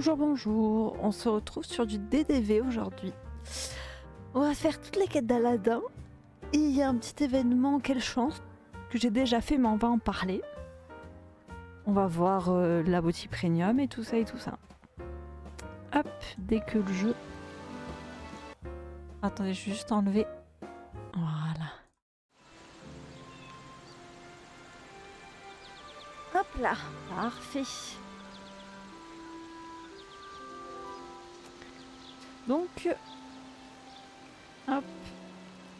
Bonjour, bonjour, on se retrouve sur du DDV aujourd'hui. On va faire toutes les quêtes d'Aladin et il y a un petit événement, quelle chance, que j'ai déjà fait mais on va en parler. On va voir la boutique premium et tout ça et tout ça. Hop, dès que le jeu... Attendez, je vais juste enlever... Voilà. Hop là, parfait. Donc, hop,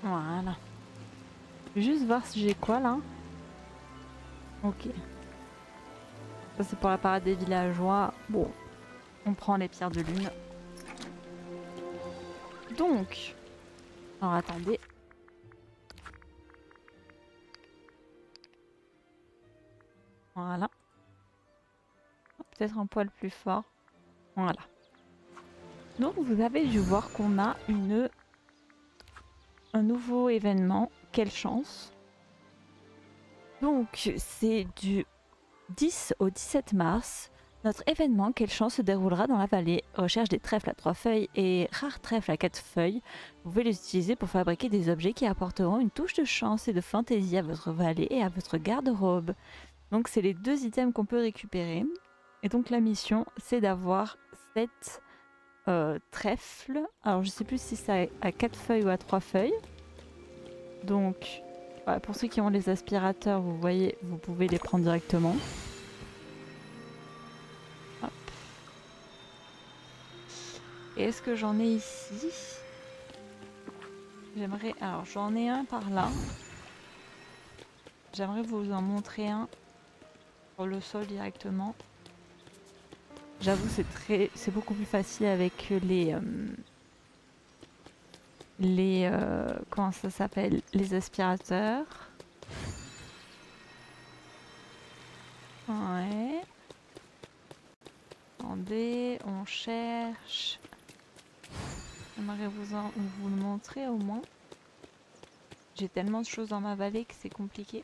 voilà. Je vais juste voir si j'ai quoi là. Ok. Ça c'est pour la parade des villageois. Bon, on prend les pierres de lune. Donc, alors attendez. Voilà. Peut-être un poil plus fort. Voilà. Donc vous avez dû voir qu'on a un nouveau événement. Quelle chance. Donc c'est du 10 au 17 mars. Notre événement Quelle chance se déroulera dans la vallée. Recherche des trèfles à 3 feuilles et rares trèfles à 4 feuilles. Vous pouvez les utiliser pour fabriquer des objets qui apporteront une touche de chance et de fantaisie à votre vallée et à votre garde-robe. Donc c'est les deux items qu'on peut récupérer. Et donc la mission c'est d'avoir 7 trèfles. Alors je sais plus si c'est à 4 feuilles ou à 3 feuilles. Donc voilà, pour ceux qui ont les aspirateurs, vous voyez, vous pouvez les prendre directement. Hop. Et est-ce que j'en ai ici? J'aimerais... Alors j'en ai un par là. J'aimerais vous en montrer un sur le sol directement. J'avoue c'est beaucoup plus facile avec comment ça s'appelle, les aspirateurs. Ouais. Attendez, on cherche. J'aimerais vous le montrer au moins. J'ai tellement de choses dans ma vallée que c'est compliqué.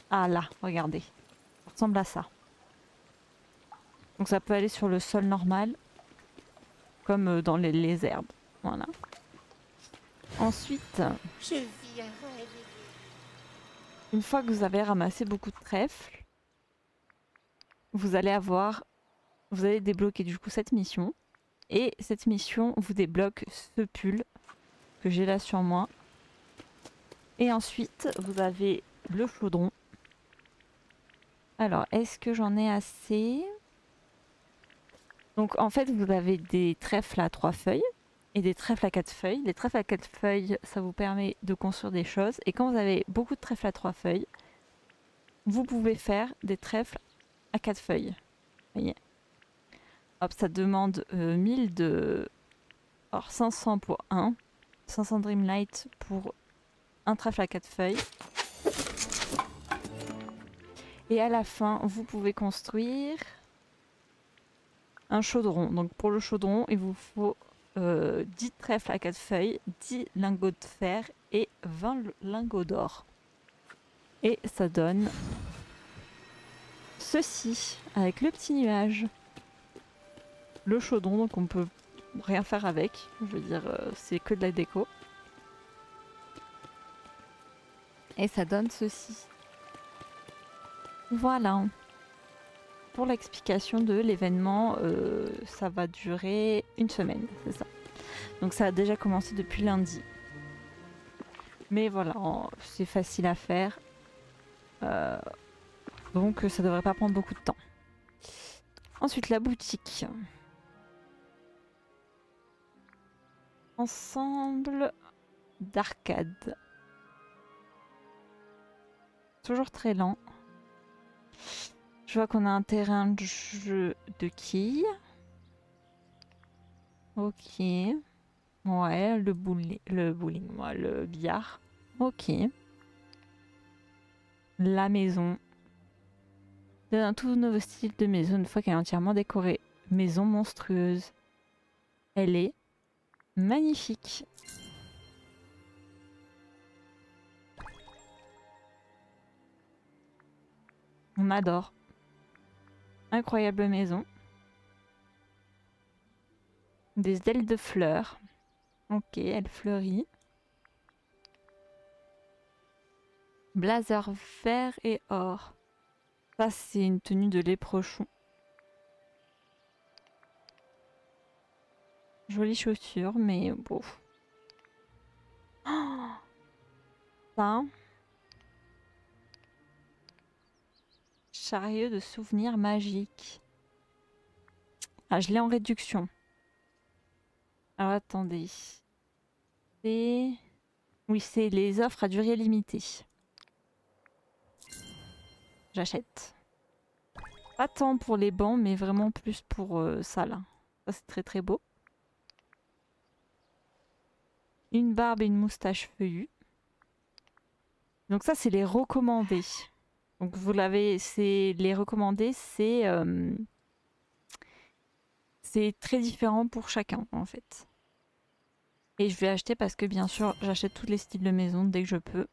Ah là, regardez. Ça ressemble à ça. Donc ça peut aller sur le sol normal. Comme dans les herbes. Voilà. Ensuite, une fois que vous avez ramassé beaucoup de trèfles, vous allez débloquer du coup cette mission. Et cette mission vous débloque ce pull que j'ai là sur moi. Et ensuite, vous avez le chaudron. Alors, est-ce que j'en ai assez? Donc en fait, vous avez des trèfles à 3 feuilles et des trèfles à 4 feuilles. Les trèfles à 4 feuilles, ça vous permet de construire des choses. Et quand vous avez beaucoup de trèfles à 3 feuilles, vous pouvez faire des trèfles à 4 feuilles. Vous voyez? Hop, ça demande 1000 de... Alors 500 pour un, 500 Dreamlight pour un trèfle à 4 feuilles. Et à la fin, vous pouvez construire un chaudron. Donc pour le chaudron, il vous faut 10 trèfles à 4 feuilles, 10 lingots de fer et 20 lingots d'or. Et ça donne ceci avec le petit nuage. Le chaudron, donc on peut rien faire avec. Je veux dire, c'est que de la déco. Et ça donne ceci. Voilà. Pour l'explication de l'événement, ça va durer une semaine, c'est ça. Donc ça a déjà commencé depuis lundi. Mais voilà, c'est facile à faire. Donc ça devrait pas prendre beaucoup de temps. Ensuite, la boutique. Ensemble d'arcade. Toujours très lent. Je vois qu'on a un terrain de jeu de quilles. Ok. Ouais, le bowling, moi, le billard. Ok. La maison. Donne un tout nouveau style de maison une fois qu'elle est entièrement décorée. Maison monstrueuse. Elle est magnifique. On adore. Incroyable maison. Des ailes de fleurs. Ok, elle fleurit. Blazer vert et or. Ça, c'est une tenue de léprechaun. Jolie chaussure, mais bon. Oh, ça. Chariot de souvenirs magiques. Ah, je l'ai en réduction. Alors attendez. C'est... Oui, c'est les offres à durée limitée. J'achète. Pas tant pour les bancs, mais vraiment plus pour ça là. Ça c'est très très beau. Une barbe et une moustache feuillue. Donc ça c'est les recommandés. Donc vous l'avez, c'est les recommandés, c'est très différent pour chacun en fait. Et je vais acheter parce que bien sûr j'achète tous les styles de maison dès que je peux.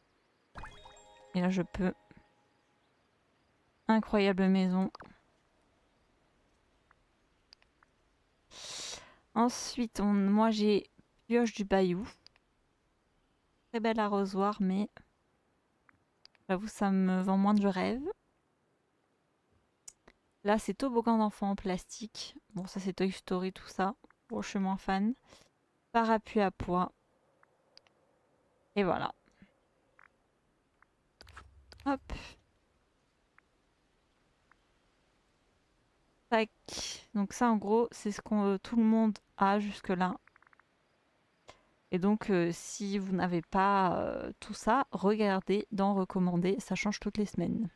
Et là je peux. Incroyable maison. Ensuite, moi j'ai Pioche du Bayou. Très bel arrosoir, mais j'avoue ça me vend moins de rêve. Là c'est toboggan d'enfant en plastique. Bon ça c'est Toy Story tout ça. Bon je suis moins fan. Parapluie à poids. Et voilà. Hop. Tac. Donc ça en gros c'est ce que tout le monde a jusque là. Et donc si vous n'avez pas tout ça, regardez dans recommander, ça change toutes les semaines.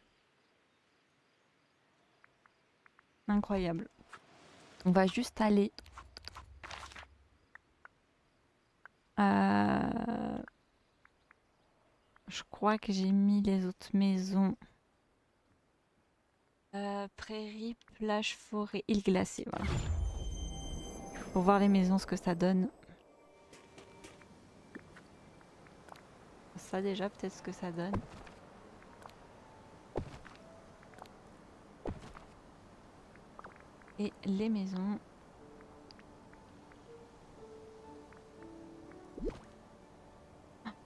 Incroyable. On va juste aller je crois que j'ai mis les autres maisons. Prairie, plage, forêt, île glacée, voilà. Pour voir les maisons, ce que ça donne. Ça déjà, peut-être ce que ça donne. Et les maisons.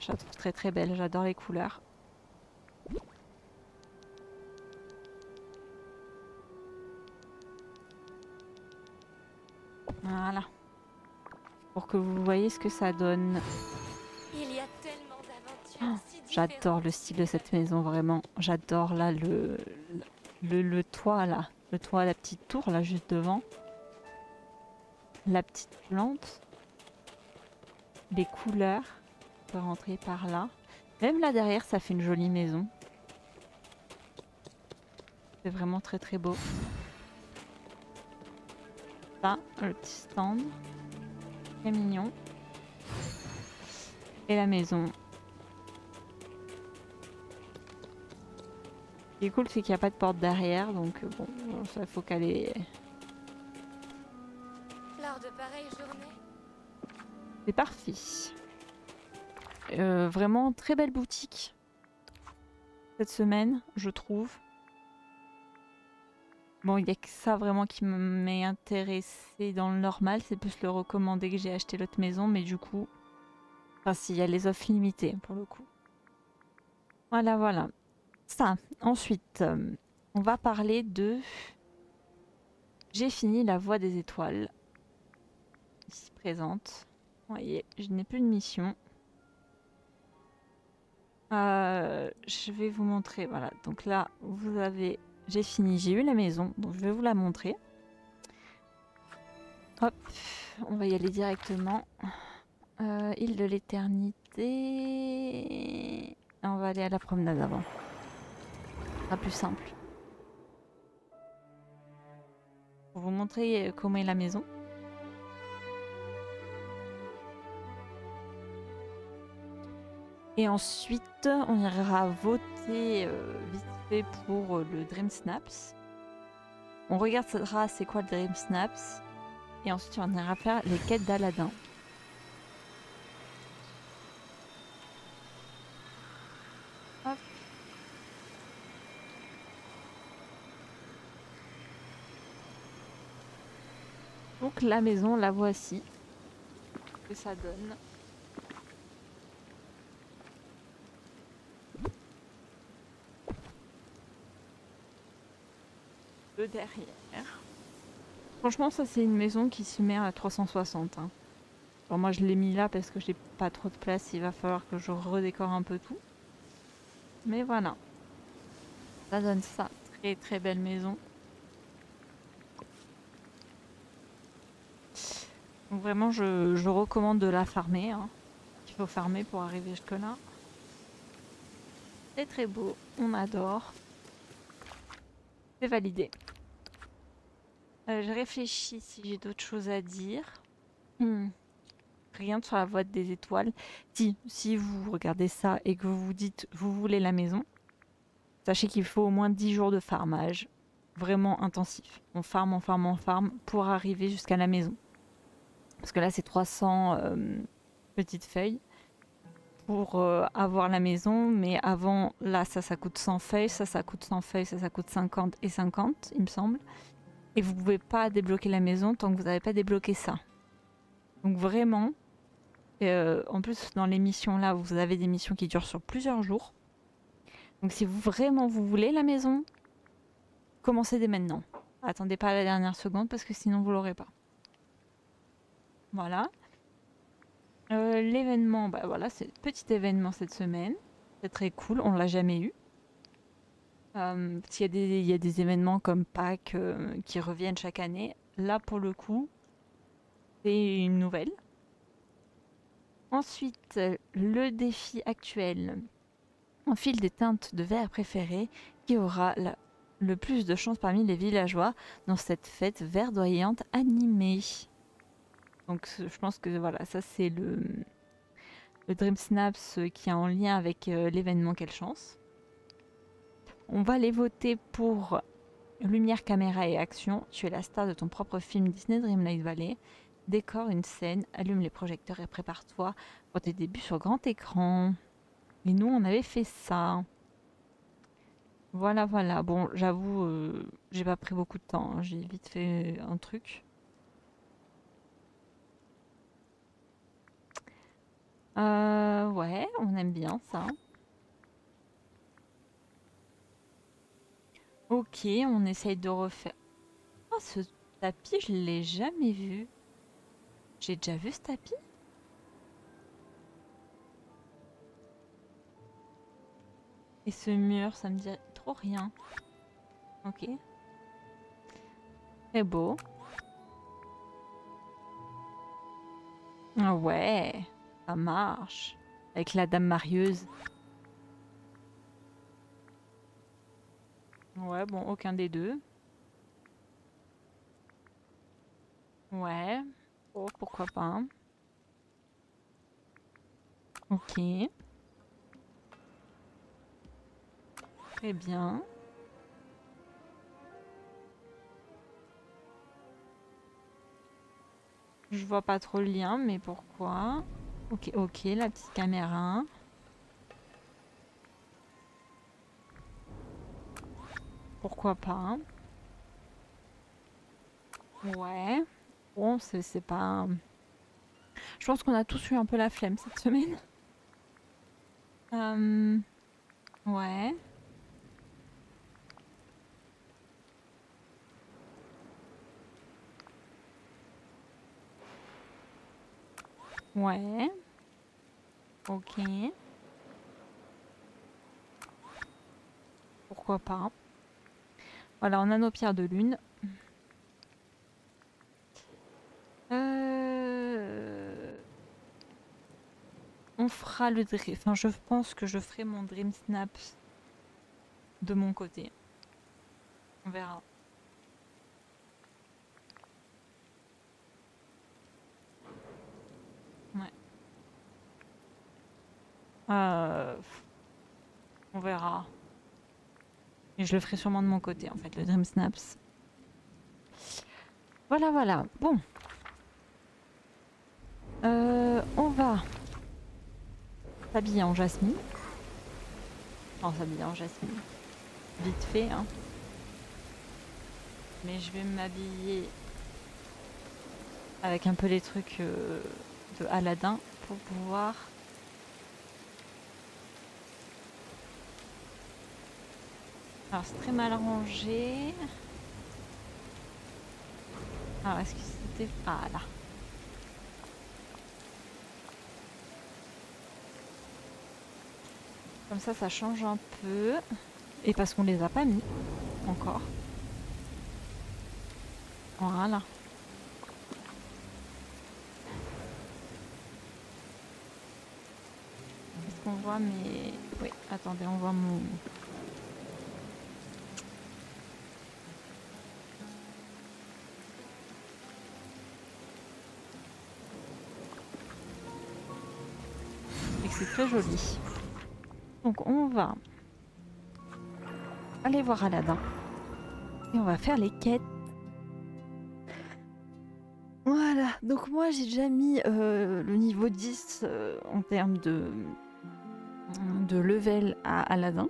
Je la trouve très très belle, j'adore les couleurs. Voilà. Pour que vous voyez ce que ça donne. Il y a tellement d'aventures si J'adore le style de cette maison, vraiment. J'adore là le toit là. Le toit, la petite tour là juste devant. La petite plante. Les couleurs. On peut rentrer par là. Même là derrière, ça fait une jolie maison. C'est vraiment très très beau. Ça, le petit stand. Très mignon. Et la maison. Ce qui est cool, c'est qu'il n'y a pas de porte derrière, donc bon, ça faut qu'elle ait... Lors de pareilles journées. C'est parfait. Vraiment très belle boutique cette semaine, je trouve. Bon, il n'y a que ça vraiment qui m'est intéressé dans le normal, c'est plus le recommandé que j'ai acheté l'autre maison, mais du coup, enfin s'il y a les offres limitées pour le coup. Voilà, voilà. Ça, ensuite, on va parler de... J'ai fini La Voie des Étoiles. Ici présente. Vous voyez, je n'ai plus de mission. Je vais vous montrer, voilà. Donc là, vous avez... J'ai fini, j'ai eu la maison, donc je vais vous la montrer. Hop, on va y aller directement. Île de l'éternité. On va aller à la promenade avant. Ce sera plus simple. Pour vous montrer comment est la maison. Et ensuite, on ira voter vite fait pour le Dream Snaps. On regardera c'est quoi le Dream Snaps. Et ensuite, on ira faire les quêtes d'Aladin. Hop. Donc la maison, la voici. Que ça donne. De derrière. Franchement, ça c'est une maison qui se met à 360. Hein. Alors moi je l'ai mis là parce que j'ai pas trop de place. Il va falloir que je redécore un peu tout. Mais voilà. Ça donne ça. Très très belle maison. Donc vraiment je recommande de la farmer. Hein. Il faut farmer pour arriver jusque là. C'est très beau. On adore. C'est validé. Je réfléchis si j'ai d'autres choses à dire. Rien sur la boîte des étoiles. Si vous regardez ça et que vous vous dites vous voulez la maison, sachez qu'il faut au moins 10 jours de farmage. Vraiment intensif. On farme, on farme, on farme pour arriver jusqu'à la maison. Parce que là c'est 300 petites feuilles pour avoir la maison. Mais avant, là ça coûte 100 feuilles, ça coûte 100 feuilles, ça coûte 50 et 50 il me semble. Et vous pouvez pas débloquer la maison tant que vous n'avez pas débloqué ça. Donc vraiment, en plus dans les missions là, vous avez des missions qui durent sur plusieurs jours. Donc si vous vraiment vous voulez la maison, commencez dès maintenant. Attendez pas à la dernière seconde parce que sinon vous l'aurez pas. Voilà. L'événement, bah voilà, c'est un petit événement cette semaine. C'est très cool, on l'a jamais eu. Parce qu'il y a des événements comme Pâques qui reviennent chaque année. Là, pour le coup, c'est une nouvelle. Ensuite, le défi actuel. Enfile des teintes de verre préférées qui aura le plus de chance parmi les villageois dans cette fête verdoyante animée. Donc, je pense que voilà, ça c'est le Dream Snaps qui est en lien avec l'événement Quelle chance. On va les voter pour lumière, caméra et action. Tu es la star de ton propre film Disney Dreamlight Valley. Décore une scène, allume les projecteurs et prépare-toi pour tes débuts sur grand écran. Et nous, on avait fait ça. Voilà, voilà. Bon, j'avoue, j'ai pas pris beaucoup de temps. Hein. J'ai vite fait un truc. Ouais, on aime bien ça. Ok, on essaye de refaire. Oh, ce tapis, je l'ai jamais vu. J'ai déjà vu ce tapis? Et ce mur, ça me dit trop rien. Ok. Très beau. Ah ouais, ça marche. Avec la dame marieuse. Ouais, bon, aucun des deux. Ouais. Oh, pourquoi pas. Hein. Ok. Très bien. Je vois pas trop le lien, mais pourquoi? Ok, ok, la petite caméra. Pourquoi pas? Ouais. Bon, c'est pas... Je pense qu'on a tous eu un peu la flemme cette semaine. Ouais. Ouais. Ok. Pourquoi pas. Voilà, on a nos pierres de lune. On fera le dream... Enfin, je pense que je ferai mon Dream Snaps de mon côté. On verra. Ouais. On verra. Et je le ferai sûrement de mon côté, en fait, le Dream Snaps. Voilà, voilà. Bon. On va s'habiller en jasmine. Enfin, s'habiller en jasmine. Vite fait, hein. Mais je vais m'habiller avec un peu les trucs de Aladdin pour pouvoir... Alors c'est très mal rangé. Alors est-ce que c'était... Ah là. Comme ça change un peu. Et parce qu'on les a pas mis encore. Voilà. Est-ce qu'on voit mes... Oui, attendez, on voit mon... Et que c'est très joli. Donc on va aller voir Aladdin. Et on va faire les quêtes. Voilà, donc moi j'ai déjà mis le niveau 10 en termes de level à Aladdin.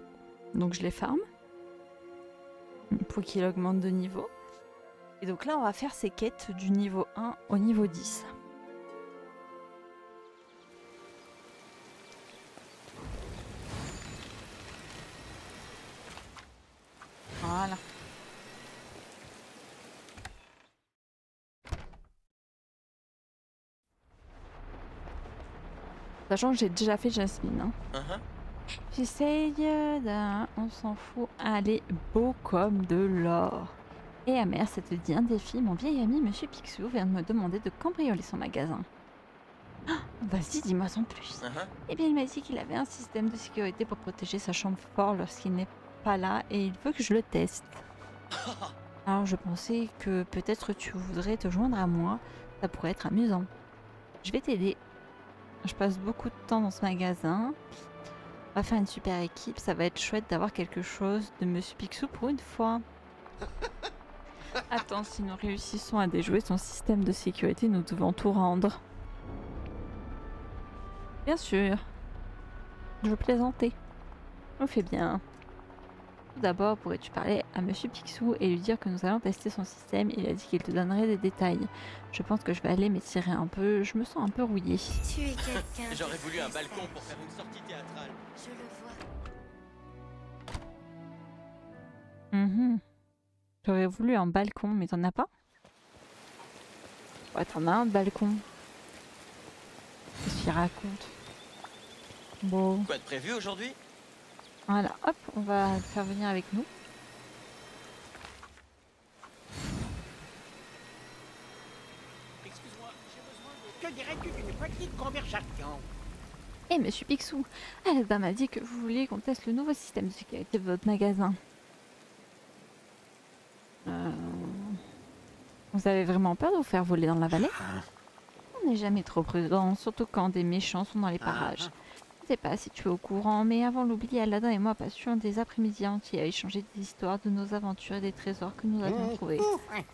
Donc je les farm pour qu'il augmente de niveau. Et donc là on va faire ces quêtes du niveau 1 au niveau 10. Voilà. Sachant que j'ai déjà fait Jasmine. Hein. J'essaye d'un... On s'en fout. Allez, beau comme de l'or. Et amer, ça te dit un défi. Mon vieil ami Monsieur Picsou vient de me demander de cambrioler son magasin. Oh, vas-y, dis-moi en plus. Eh bien, il m'a dit qu'il avait un système de sécurité pour protéger sa chambre fort lorsqu'il n'est pas là et il veut que je le teste. Alors, je pensais que peut-être tu voudrais te joindre à moi. Ça pourrait être amusant. Je vais t'aider. Je passe beaucoup de temps dans ce magasin. On va faire une super équipe. Ça va être chouette d'avoir quelque chose de Monsieur Picsou pour une fois. Attends, si nous réussissons à déjouer son système de sécurité, nous devons tout rendre. Bien sûr. Je plaisantais. On fait bien. Tout d'abord, pourrais-tu parler à Monsieur Picsou et lui dire que nous allons tester son système? Il a dit qu'il te donnerait des détails. Je pense que je vais aller m'étirer un peu. Je me sens un peu rouillée. Tu es quelqu'un. J'aurais voulu un balcon pour faire une sortie théâtrale. Je le vois. J'aurais voulu un balcon, mais t'en as pas? Ouais, t'en as un de balcon. Qu'est-ce qu'il raconte? Bon. Quoi de prévu aujourd'hui? Voilà, hop, on va le faire venir avec nous. Excuse-moi, j'ai besoin de... Que dirais-tu d'une petite conversation? Eh, Monsieur Picsou, Aladdin m'a dit que vous vouliez qu'on teste le nouveau système de sécurité de votre magasin. Vous avez vraiment peur de vous faire voler dans la vallée? On n'est jamais trop prudent, surtout quand des méchants sont dans les parages. Je ne sais pas si tu es au courant, mais avant l'oubli, Aladdin et moi passions des après-midi entiers à échanger des histoires de nos aventures et des trésors que nous avions trouvés.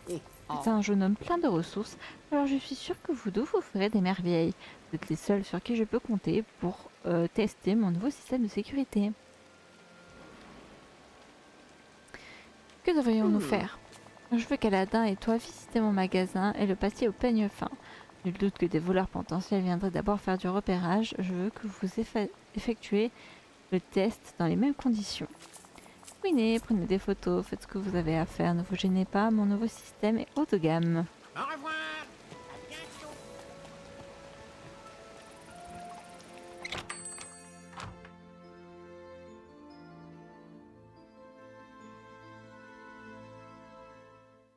C'est un jeune homme plein de ressources, alors je suis sûre que vous deux vous ferez des merveilles. Vous êtes les seuls sur qui je peux compter pour tester mon nouveau système de sécurité. Que devrions-nous faire? Je veux qu'Aladin et toi visiter mon magasin et le passer au peigne fin. Nul doute que des voleurs potentiels viendraient d'abord faire du repérage. Je veux que vous effectuez le test dans les mêmes conditions. Winez, prenez des photos, faites ce que vous avez à faire, ne vous gênez pas, mon nouveau système est haut de gamme. Au revoir. À bientôt.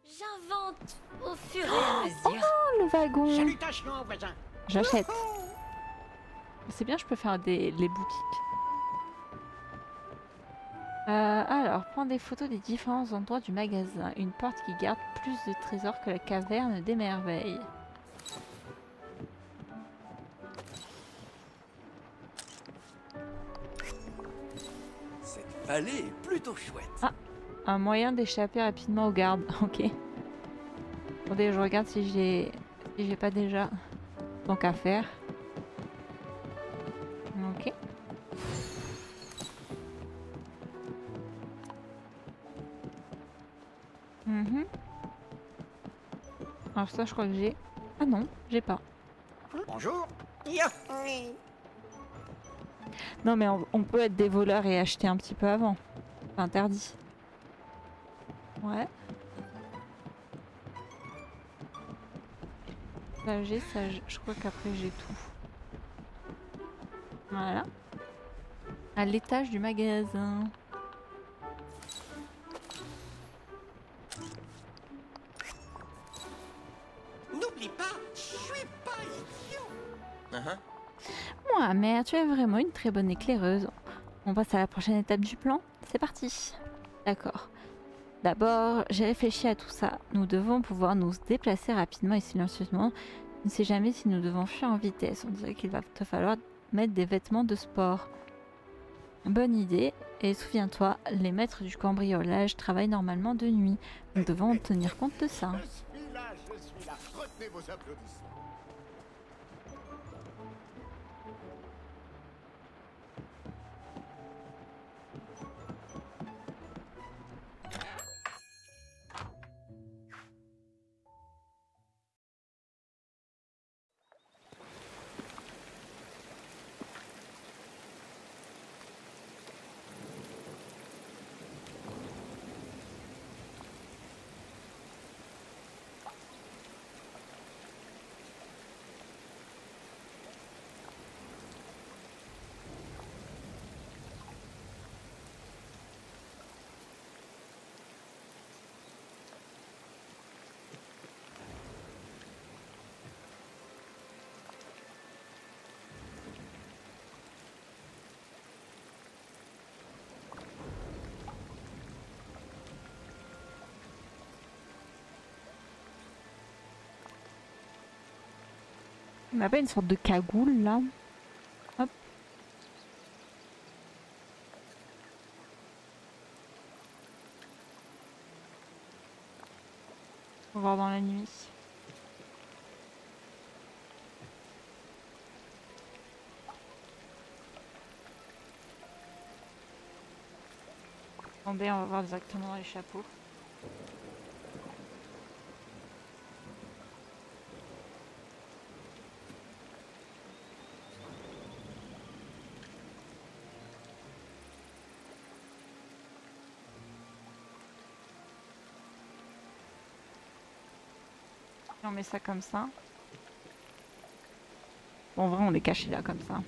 J'invente au fur et à mesure. Oh, le wagon! Salutations, voisin. J'achète. C'est bien, je peux faire les boutiques. Alors, prends des photos des différents endroits du magasin. Une porte qui garde plus de trésors que la caverne des merveilles. Cette vallée est plutôt chouette. Ah, un moyen d'échapper rapidement aux gardes. Ok. Attendez, je regarde si j'ai pas déjà tant qu'à faire. Ok. Alors ça, je crois que j'ai. Ah non, j'ai pas. Bonjour. Yo. Non mais on peut être des voleurs et acheter un petit peu avant. C'est interdit. Ouais. Ça j'ai, je crois qu'après j'ai tout. Voilà. À l'étage du magasin. N'oublie pas, je suis pas idiot. Moi, mère, tu es vraiment une très bonne éclaireuse. On passe à la prochaine étape du plan. C'est parti. D'accord. D'abord, j'ai réfléchi à tout ça. Nous devons pouvoir nous déplacer rapidement et silencieusement. Je ne sais jamais si nous devons fuir en vitesse. On dirait qu'il va te falloir mettre des vêtements de sport. Bonne idée. Et souviens-toi, les maîtres du cambriolage travaillent normalement de nuit. Nous devons tenir compte de ça. Je suis là, je suis là. Retenez vos applaudissements. On n'a pas une sorte de cagoule là. Hop. On va voir dans la nuit. Attendez, on va voir directement dans les chapeaux. On met ça comme ça. Bon, en vrai, on est caché là comme ça.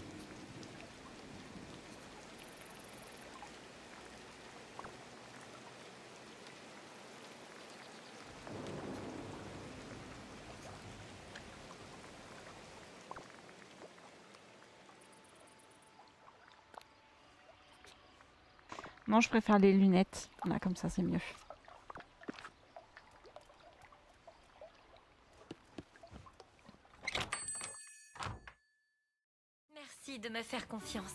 Non, je préfère les lunettes. Là, comme ça, c'est mieux. Merci de me faire confiance.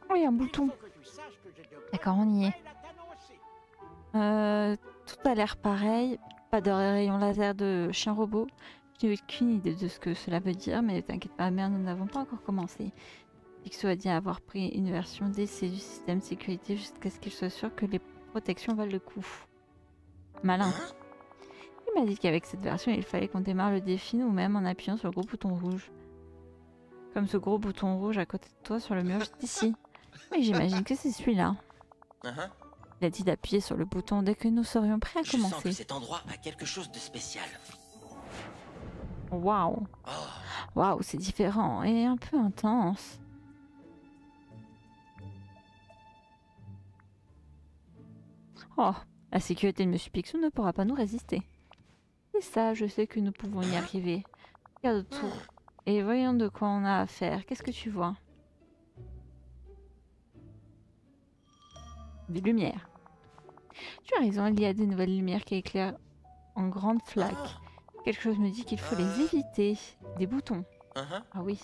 Oh, il y a un Il bouton. faut que tu saches que je devrais D'accord, on y est. la t'annoncer. Tout a l'air pareil. Pas de rayon laser de chien robot. Je n'ai aucune idée de ce que cela veut dire, mais t'inquiète pas, mère, nous n'avons pas encore commencé. Pixo a dit avoir pris une version d'essai du système de sécurité jusqu'à ce qu'il soit sûr que les protections valent le coup. Malin. Il m'a dit qu'avec cette version, il fallait qu'on démarre le défi nous-mêmes en appuyant sur le gros bouton rouge. Comme ce gros bouton rouge à côté de toi sur le mur juste ici. Oui, j'imagine que c'est celui-là. Il a dit d'appuyer sur le bouton dès que nous serions prêts à Je sens que commencer. cet endroit a quelque chose de spécial. Waouh. Oh, Waouh, c'est différent et un peu intense. Oh, la sécurité de Monsieur Picsou ne pourra pas nous résister. Et ça, je sais que nous pouvons y arriver. Regarde autour et voyons de quoi on a affaire. Qu'est-ce que tu vois? Des lumières. Tu as raison, il y a des nouvelles lumières qui éclairent en grandes flaques. Quelque chose me dit qu'il faut les éviter. Des boutons. Ah oui.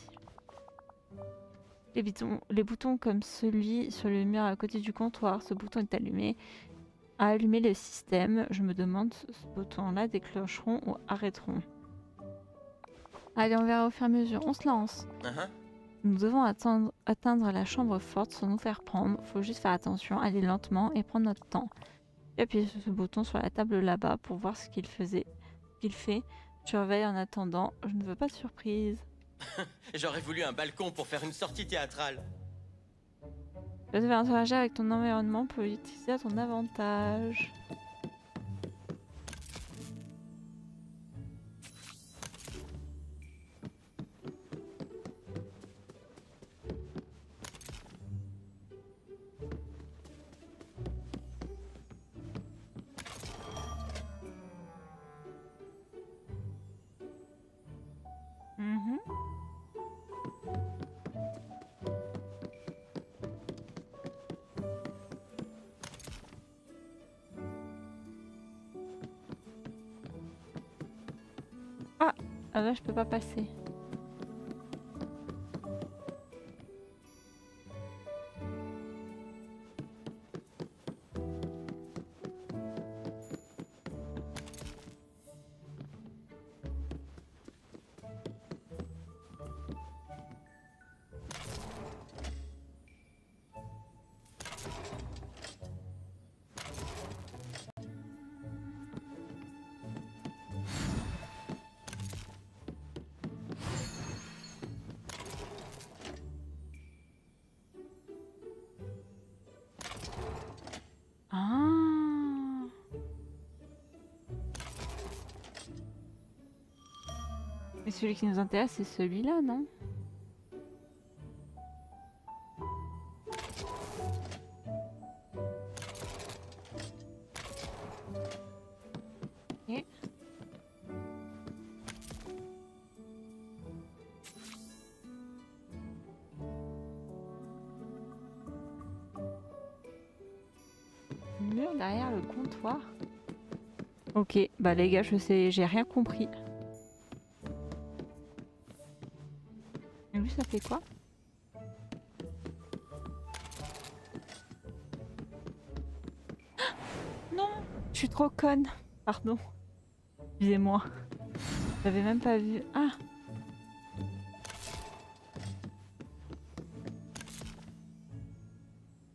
Les boutons comme celui sur le mur à côté du comptoir. Ce bouton est allumé. À allumer le système, je me demande ce bouton-là déclencheront ou arrêteront. Allez, on verra au fur et à mesure. On se lance. Nous devons atteindre la chambre forte sans nous faire prendre. Faut juste faire attention, aller lentement et prendre notre temps. J'ai appuyé sur ce bouton sur la table là-bas pour voir ce qu'il faisait. Qu'il fait. Surveille en attendant. Je ne veux pas de surprise. J'aurais voulu un balcon pour faire une sortie théâtrale. Tu devais interagir avec ton environnement pour l'utiliser à ton avantage. Ah là, je peux pas passer. Ah. Mais celui qui nous intéresse, c'est celui-là, non? Ok. Mur derrière le comptoir. Ok, bah les gars, je sais, j'ai rien compris. Et lui, ça fait quoi? Non, je suis trop conne. Pardon. Excusez-moi. J'avais même pas vu. Ah.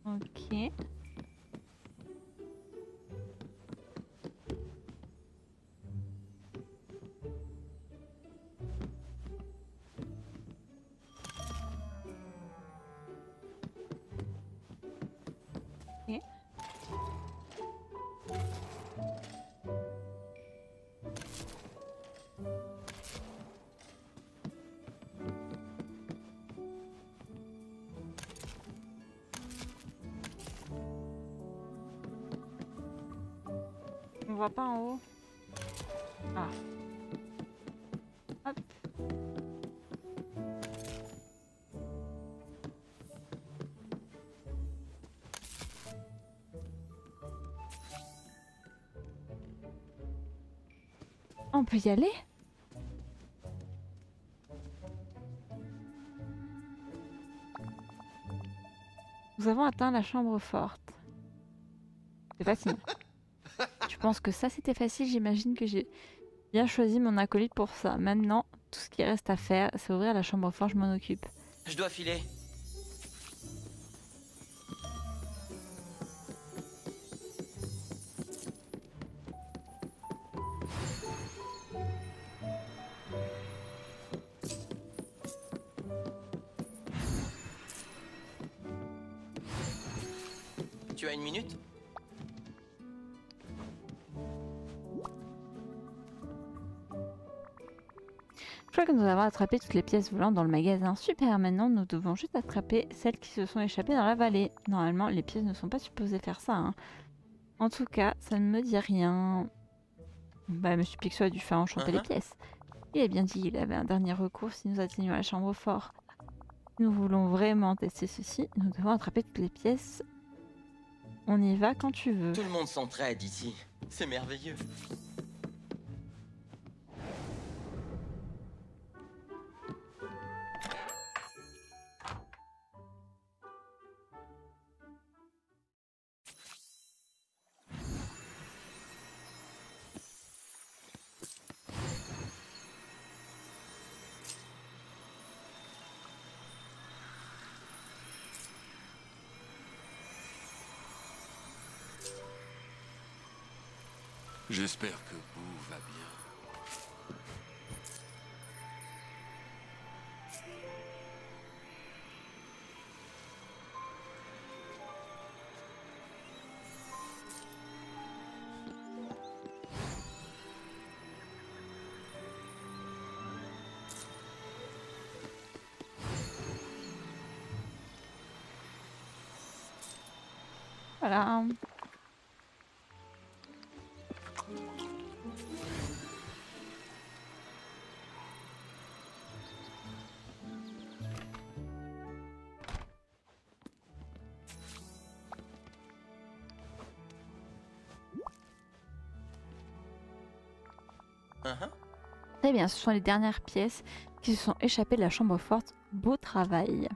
Ok. Ok. On voit pas en haut. Ah. Hop. On peut y aller? Nous avons atteint la chambre forte. C'est facile. Je pense que ça c'était facile, j'imagine que j'ai bien choisi mon acolyte pour ça. Maintenant, tout ce qui reste à faire, c'est ouvrir la chambre forte, je m'en occupe. Je dois filer. Tu as une minute? Je crois que nous avons attrapé toutes les pièces volantes dans le magasin. Super, maintenant nous devons juste attraper celles qui se sont échappées dans la vallée. Normalement, les pièces ne sont pas supposées faire ça, hein. En tout cas, ça ne me dit rien. Bah, Monsieur Picsou a dû faire enchanter les pièces. Il a bien dit qu'il avait un dernier recours si nous atteignions la chambre forte. Si nous voulons vraiment tester ceci, nous devons attraper toutes les pièces. On y va quand tu veux. Tout le monde s'entraide ici. C'est merveilleux. J'espère que Boo va bien. Voilà. Très bien, ce sont les dernières pièces qui se sont échappées de la chambre forte. Beau travail.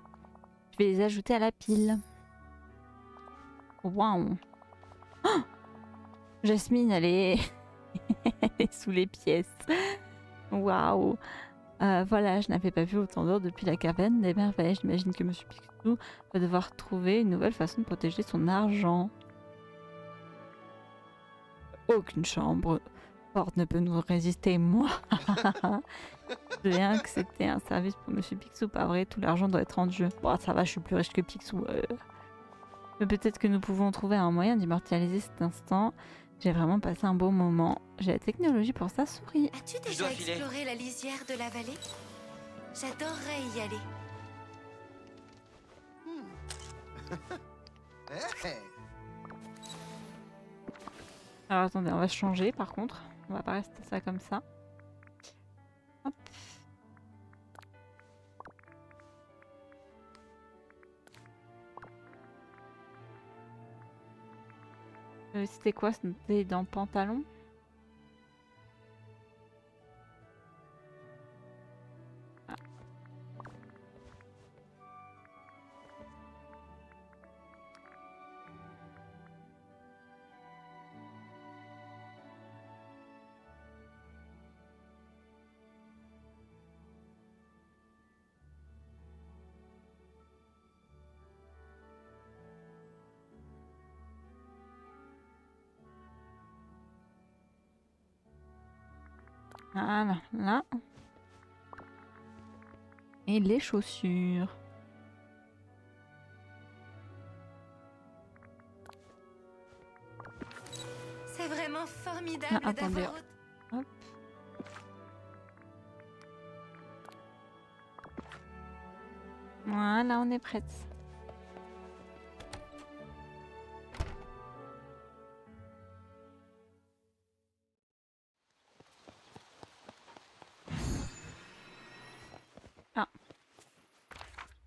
Je vais les ajouter à la pile. Waouh. Oh, Jasmine, elle est... elle est sous les pièces. Waouh. Voilà, je n'avais pas vu autant d'or depuis la caverne des merveilles. J'imagine que Monsieur Picsou va devoir trouver une nouvelle façon de protéger son argent. Aucune chambre forte ne peut nous résister, moi. Rien que c'était un service pour Monsieur Picsou, pas vrai, tout l'argent doit être rendu. Bon, ça va, je suis plus riche que Picsou. Mais peut-être que nous pouvons trouver un moyen d'immortaliser cet instant. J'ai vraiment passé un beau moment. J'ai la technologie pour ça, souris. As-tu Je déjà dois filer. exploré la lisière de la vallée? J'adorerais y aller. Alors attendez, on va se changer par contre. On va pas rester ça comme ça. Hop. C'était quoi? C'était dans pantalon? Ah. Voilà, là. Et les chaussures. C'est vraiment formidable Ah, attendez. d'avoir... Hop. Voilà, on est prête. Ah.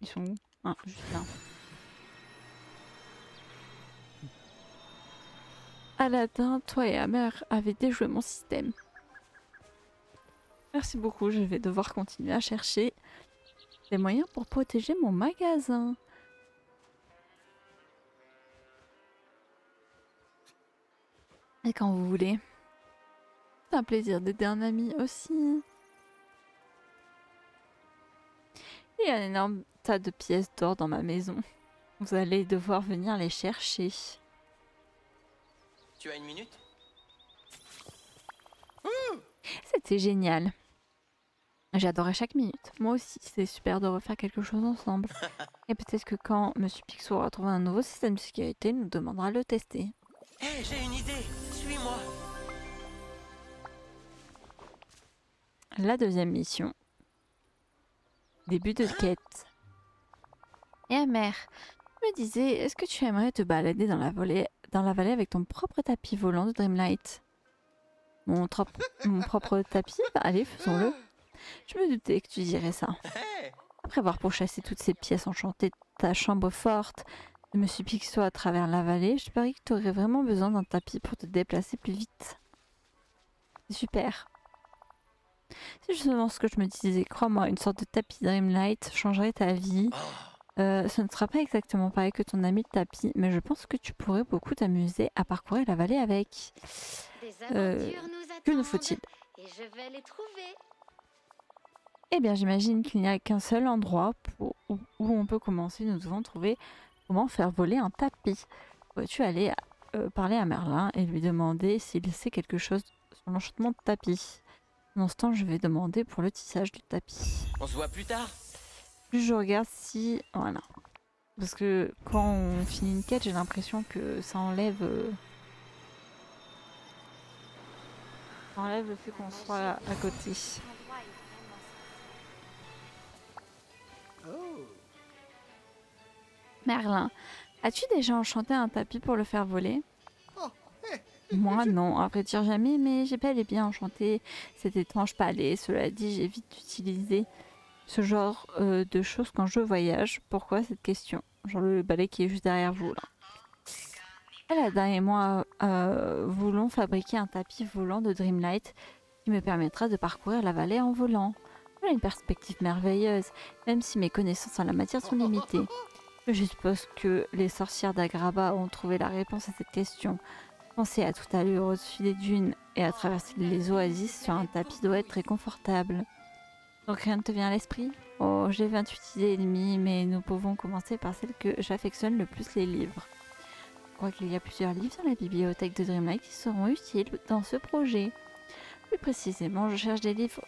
Ils sont où? Ah, juste là. Aladdin, toi et Amer avez déjoué mon système. Merci beaucoup, je vais devoir continuer à chercher des moyens pour protéger mon magasin. Et quand vous voulez. C'est un plaisir d'aider un ami aussi. Il y a un énorme tas de pièces d'or dans ma maison. Vous allez devoir venir les chercher. Tu as une minute? C'était génial. J'adorais chaque minute. Moi aussi, c'est super de refaire quelque chose ensemble. Et peut-être que quand Monsieur Picsou aura trouvé un nouveau système de sécurité, il nous demandera de le tester. Hé, j'ai une idée. Suis-moi. La deuxième mission. Début de quête. Et Amer, je me disais, est-ce que tu aimerais te balader dans la vallée avec ton propre tapis volant de Dreamlight? Mon propre tapis? Bah, allez, faisons-le. Je me doutais que tu dirais ça. Hé, Après avoir pourchassé toutes ces pièces enchantées de ta chambre forte, de Monsieur Picsou à travers la vallée, je parie que tu aurais vraiment besoin d'un tapis pour te déplacer plus vite. C'est super. C'est justement ce que je me disais. Crois-moi, une sorte de tapis Dreamlight changerait ta vie. Ce ne sera pas exactement pareil que ton ami le tapis, mais je pense que tu pourrais beaucoup t'amuser à parcourir la vallée avec. Des aventures nous Que nous attendent, faut-il? et je vais les trouver. Eh bien, j'imagine qu'il n'y a qu'un seul endroit où on peut commencer. Nous devons trouver comment faire voler un tapis. Pourrais-tu aller parler à Merlin et lui demander s'il sait quelque chose sur l'enchantement de tapis. Pendant ce temps, je vais demander pour le tissage du tapis. On se voit plus tard. Plus je regarde si... Voilà. Parce que quand on finit une quête, j'ai l'impression que ça enlève le fait qu'on soit à côté. Oh, Merlin, as-tu déjà enchanté un tapis pour le faire voler? oh, Moi non, à vrai dire jamais, mais j'ai bel et bien enchanté cet étrange palais. Cela dit, j'évite d'utiliser ce genre de choses quand je voyage. Pourquoi cette question? Genre le balai qui est juste derrière vous là. Aladdin et moi voulons fabriquer un tapis volant de Dreamlight qui me permettra de parcourir la vallée en volant. Voilà une perspective merveilleuse, même si mes connaissances en la matière sont limitées. Je suppose que les sorcières d'Agraba ont trouvé la réponse à cette question. Penser à toute allure au-dessus des dunes et à traverser les oasis sur un tapis doit être très confortable. Donc rien ne te vient à l'esprit? Oh, j'ai 28 idées et demie, mais nous pouvons commencer par celle que j'affectionne le plus, les livres. Je crois qu'il y a plusieurs livres dans la bibliothèque de Dreamlight qui seront utiles dans ce projet. Plus précisément, je cherche des livres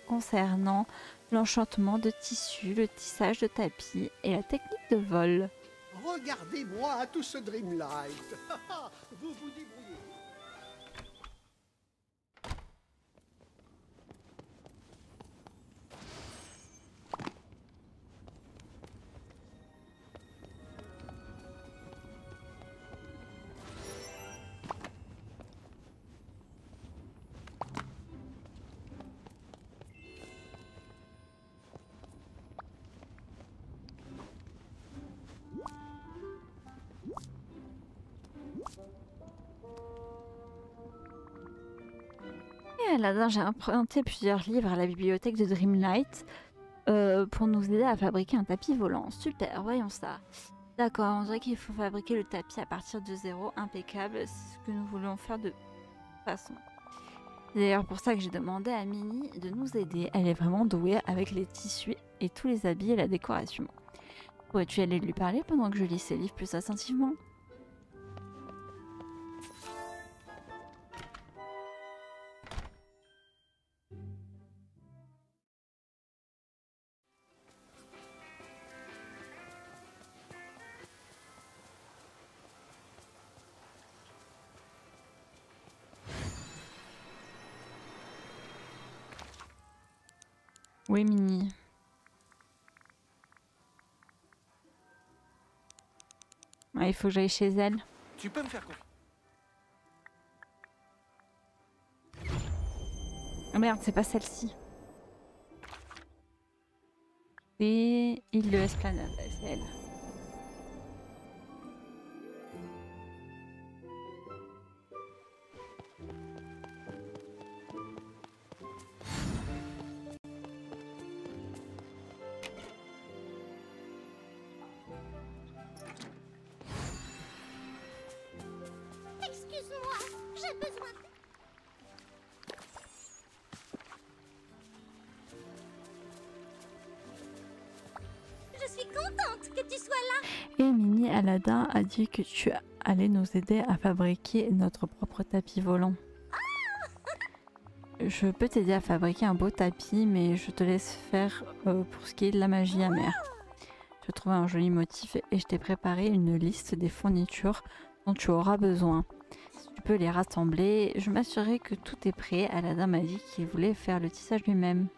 concernant l'enchantement de tissus, le tissage de tapis et la technique de vol. regardez-moi tout ce Dreamlight. Vous vous débrouillez. Et Aladdin, j'ai emprunté plusieurs livres à la bibliothèque de Dreamlight pour nous aider à fabriquer un tapis volant. Super, voyons ça. D'accord, on dirait qu'il faut fabriquer le tapis à partir de zéro, impeccable, c'est ce que nous voulons faire de toute façon. C'est d'ailleurs pour ça que j'ai demandé à Minnie de nous aider. Elle est vraiment douée avec les tissus et tous les habits et la décoration. Pourrais-tu aller lui parler pendant que je lis ses livres plus attentivement? Oui, Minnie. Ouais, il faut que j'aille chez elle. Tu peux me faire confiance. Oh merde, c'est pas celle-ci. Et île de l'Esplanade, c'est elle. Excuse-moi, j'ai besoin. Je suis contente que tu sois là. Et Minnie, Aladdin a dit que tu allais nous aider à fabriquer notre propre tapis volant. Je peux t'aider à fabriquer un beau tapis, mais je te laisse faire pour ce qui est de la magie amère. Je trouvais un joli motif et je t'ai préparé une liste des fournitures dont tu auras besoin. Si tu peux les rassembler, je m'assurerai que tout est prêt. Aladdin m'a dit qu'il voulait faire le tissage lui-même.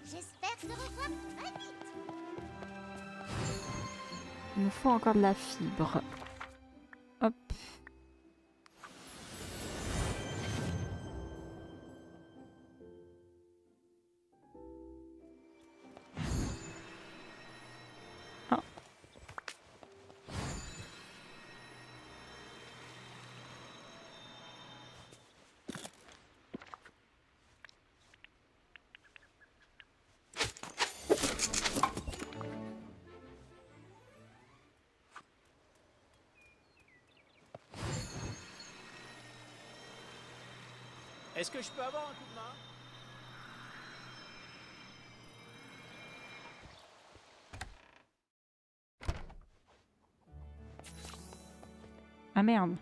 J'espère te revoir très vite. Il nous faut encore de la fibre. Hop. Ah. Est-ce que je peux avoir un coup de main? Ah merde.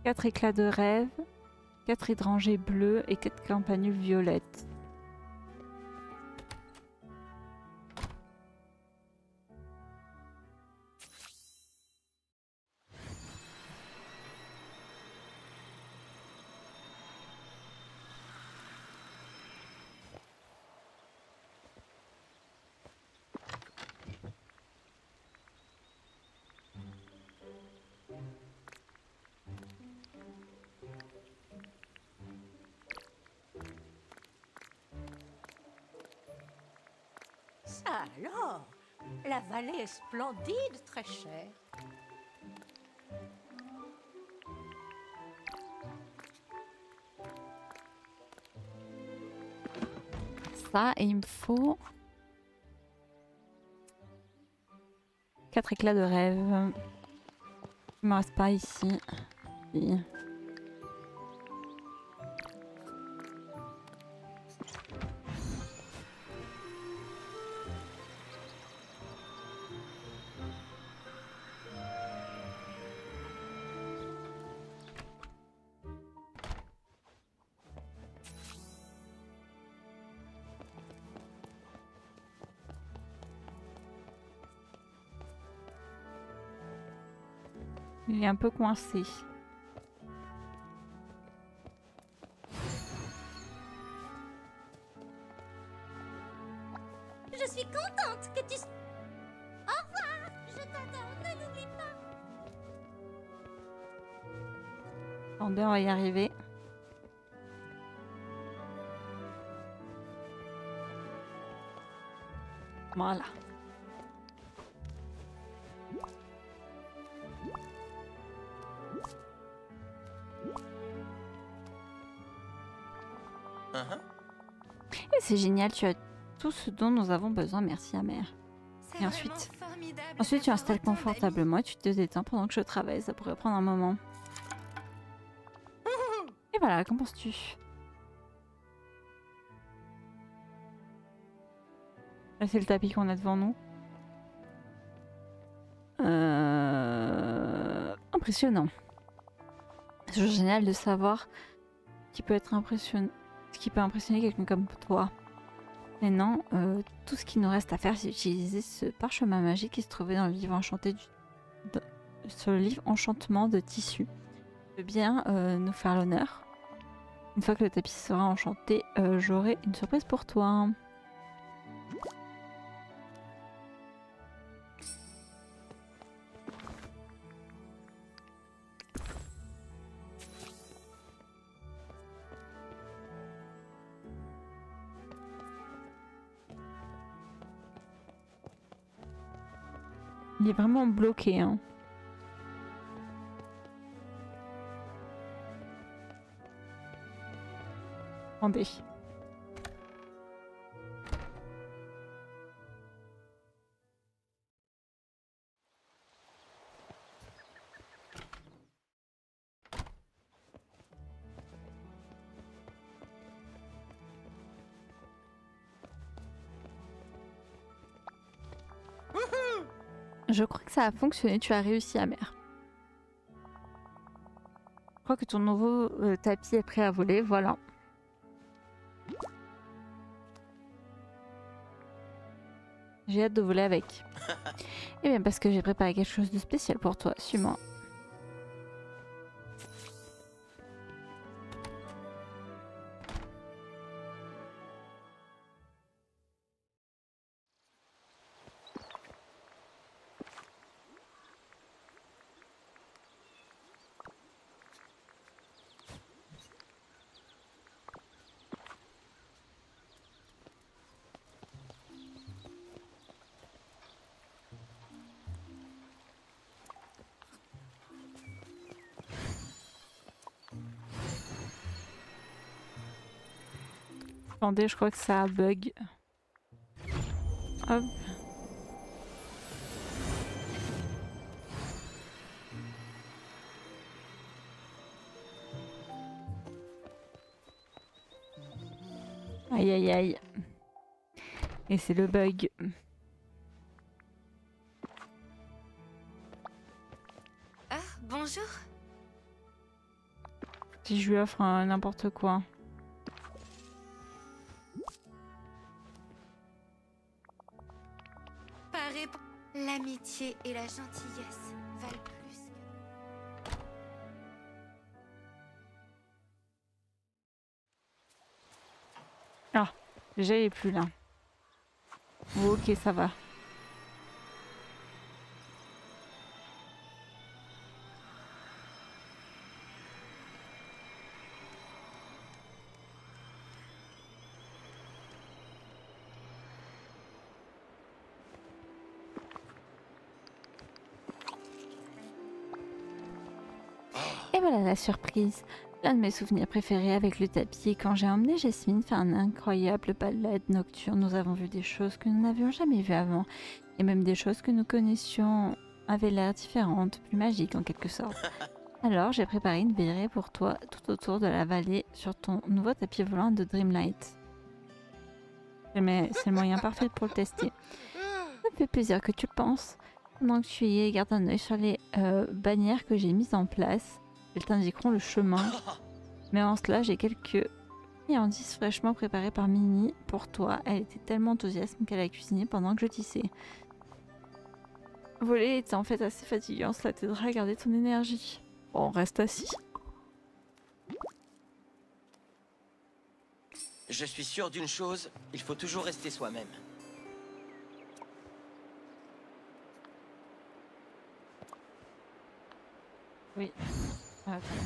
4 éclats de rêve, 4 hydrangées bleues et 4 campanules violettes. Ça alors, la vallée est splendide, très chère. Ça, et il me faut 4 éclats de rêve. Il me reste pas ici. Si. Il est un peu coincé. Je suis contente que tu... Au revoir, je t'attends, ne l'oublie pas. Attendez, on va y arriver. Voilà. Et c'est génial, tu as tout ce dont nous avons besoin, merci Amère. C'est Et ensuite vraiment formidable Ensuite tu d'avoir installes autant d'amis. confortablement et tu te détends pendant que je travaille, ça pourrait prendre un moment. Et voilà, qu'en penses-tu? Là c'est le tapis qu'on a devant nous. Impressionnant. C'est toujours génial de savoir ce qui peut être impressionnant, ce qui peut impressionner quelqu'un comme toi. Maintenant, tout ce qu'il nous reste à faire, c'est utiliser ce parchemin magique qui se trouvait dans le livre enchanté sur le livre Enchantement de Tissu. Tu veux bien nous faire l'honneur? Une fois que le tapis sera enchanté, j'aurai une surprise pour toi. Il est vraiment bloqué, hein. Attendez. Je crois que ça a fonctionné, tu as réussi, Amère. Je crois que ton nouveau tapis est prêt à voler, voilà. J'ai hâte de voler avec. Eh bien parce que j'ai préparé quelque chose de spécial pour toi, suis-moi. Attendez, je crois que ça bug. Hop. Aïe aïe aïe. Et c'est le bug. Si je lui offre n'importe quoi. Pareil pour l'amitié et la gentillesse valent plus que... Ah, déjà il est plus là. Ok, ça va. Et voilà la surprise. L'un de mes souvenirs préférés avec le tapis est quand j'ai emmené Jasmine faire un incroyable balade nocturne. Nous avons vu des choses que nous n'avions jamais vues avant. Et même des choses que nous connaissions avaient l'air différentes, plus magiques en quelque sorte. Alors j'ai préparé une virée pour toi tout autour de la vallée sur ton nouveau tapis volant de Dreamlight. Mais c'est le moyen parfait pour le tester. Ça me fait plaisir que tu le penses. Pendant que tu y es, garde un œil sur les bannières que j'ai mises en place. Elles t'indiqueront le chemin. Mais en cela, j'ai quelques friandises fraîchement préparées par Minnie pour toi. Elle était tellement enthousiaste qu'elle a cuisiné pendant que je tissais. Voler est en fait assez fatigant, cela t'aidera à garder ton énergie. Bon, reste assis. Je suis sûr d'une chose, il faut toujours rester soi-même. Oui. Ah, très bien.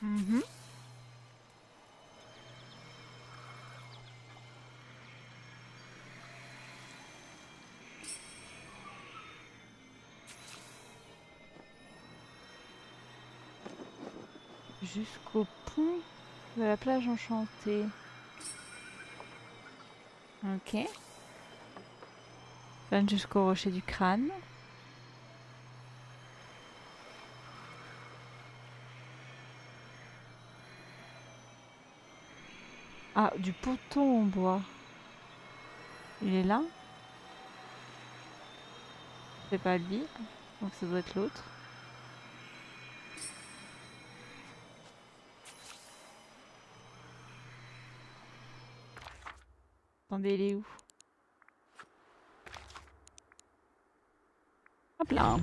Mhm. Jusqu'au pont de la plage enchantée. Ok. Plane jusqu'au rocher du crâne. Ah, du poteau en bois. Il est là? C'est pas lui, donc ça doit être l'autre. Attendez, il est où? Hop là.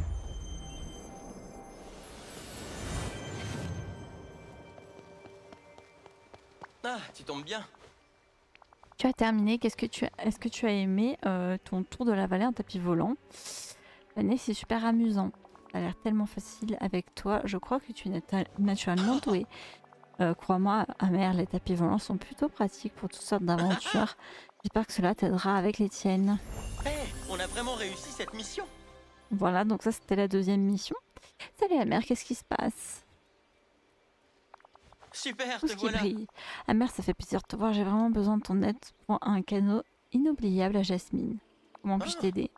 Ah, tu tombes bien. Tu as terminé. Est-ce que tu as aimé ton tour de la vallée en tapis volant? L'année, c'est super amusant. Ça a l'air tellement facile avec toi. Je crois que tu es naturellement doué. Crois-moi, Amer, les tapis volants sont plutôt pratiques pour toutes sortes d'aventures. J'espère que cela t'aidera avec les tiennes. Hé, on a vraiment réussi cette mission. Voilà, donc ça c'était la deuxième mission. Salut Amer, qu'est-ce qui se passe? Super, Tout te ce qui voilà. brille. Amer, ça fait plaisir de te voir. J'ai vraiment besoin de ton aide pour un cadeau inoubliable à Jasmine. Comment puis-je t'aider?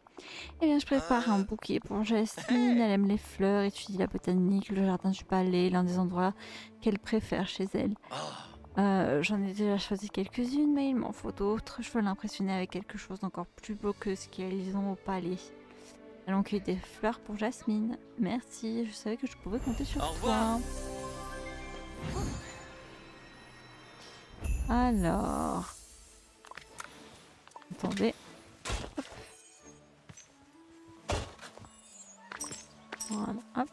Eh bien, je prépare un bouquet pour Jasmine. Elle aime les fleurs, étudie la botanique, le jardin du palais, l'un des endroits qu'elle préfère chez elle. J'en ai déjà choisi quelques-unes, mais il m'en faut d'autres. Je veux l'impressionner avec quelque chose d'encore plus beau que ce qu'ils ont au palais. Allons cueillir des fleurs pour Jasmine. Merci, je savais que je pouvais compter sur Au revoir. toi. Alors... Attendez. Hop. Voilà, hop.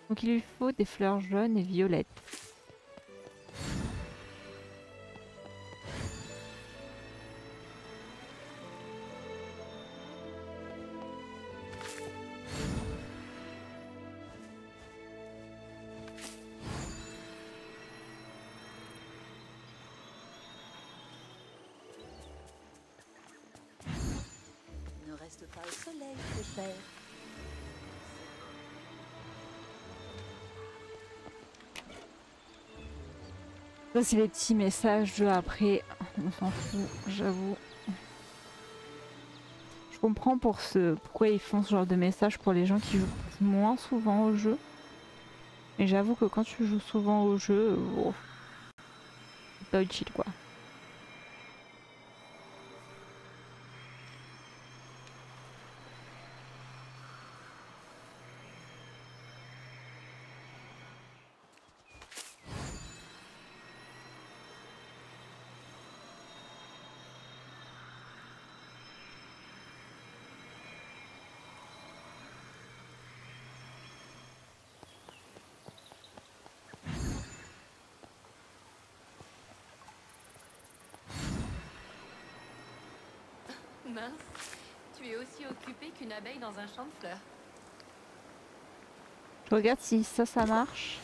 Donc il lui faut des fleurs jaunes et violettes. Ne reste pas au soleil, pépère. Ça, c'est les petits messages de après. On s'en fout, j'avoue. Je comprends pourquoi ils font ce genre de messages pour les gens qui jouent moins souvent au jeu. Et j'avoue que quand tu joues souvent au jeu, oh, c'est pas utile quoi. Mince, tu es aussi occupée qu'une abeille dans un champ de fleurs. Je regarde si ça marche.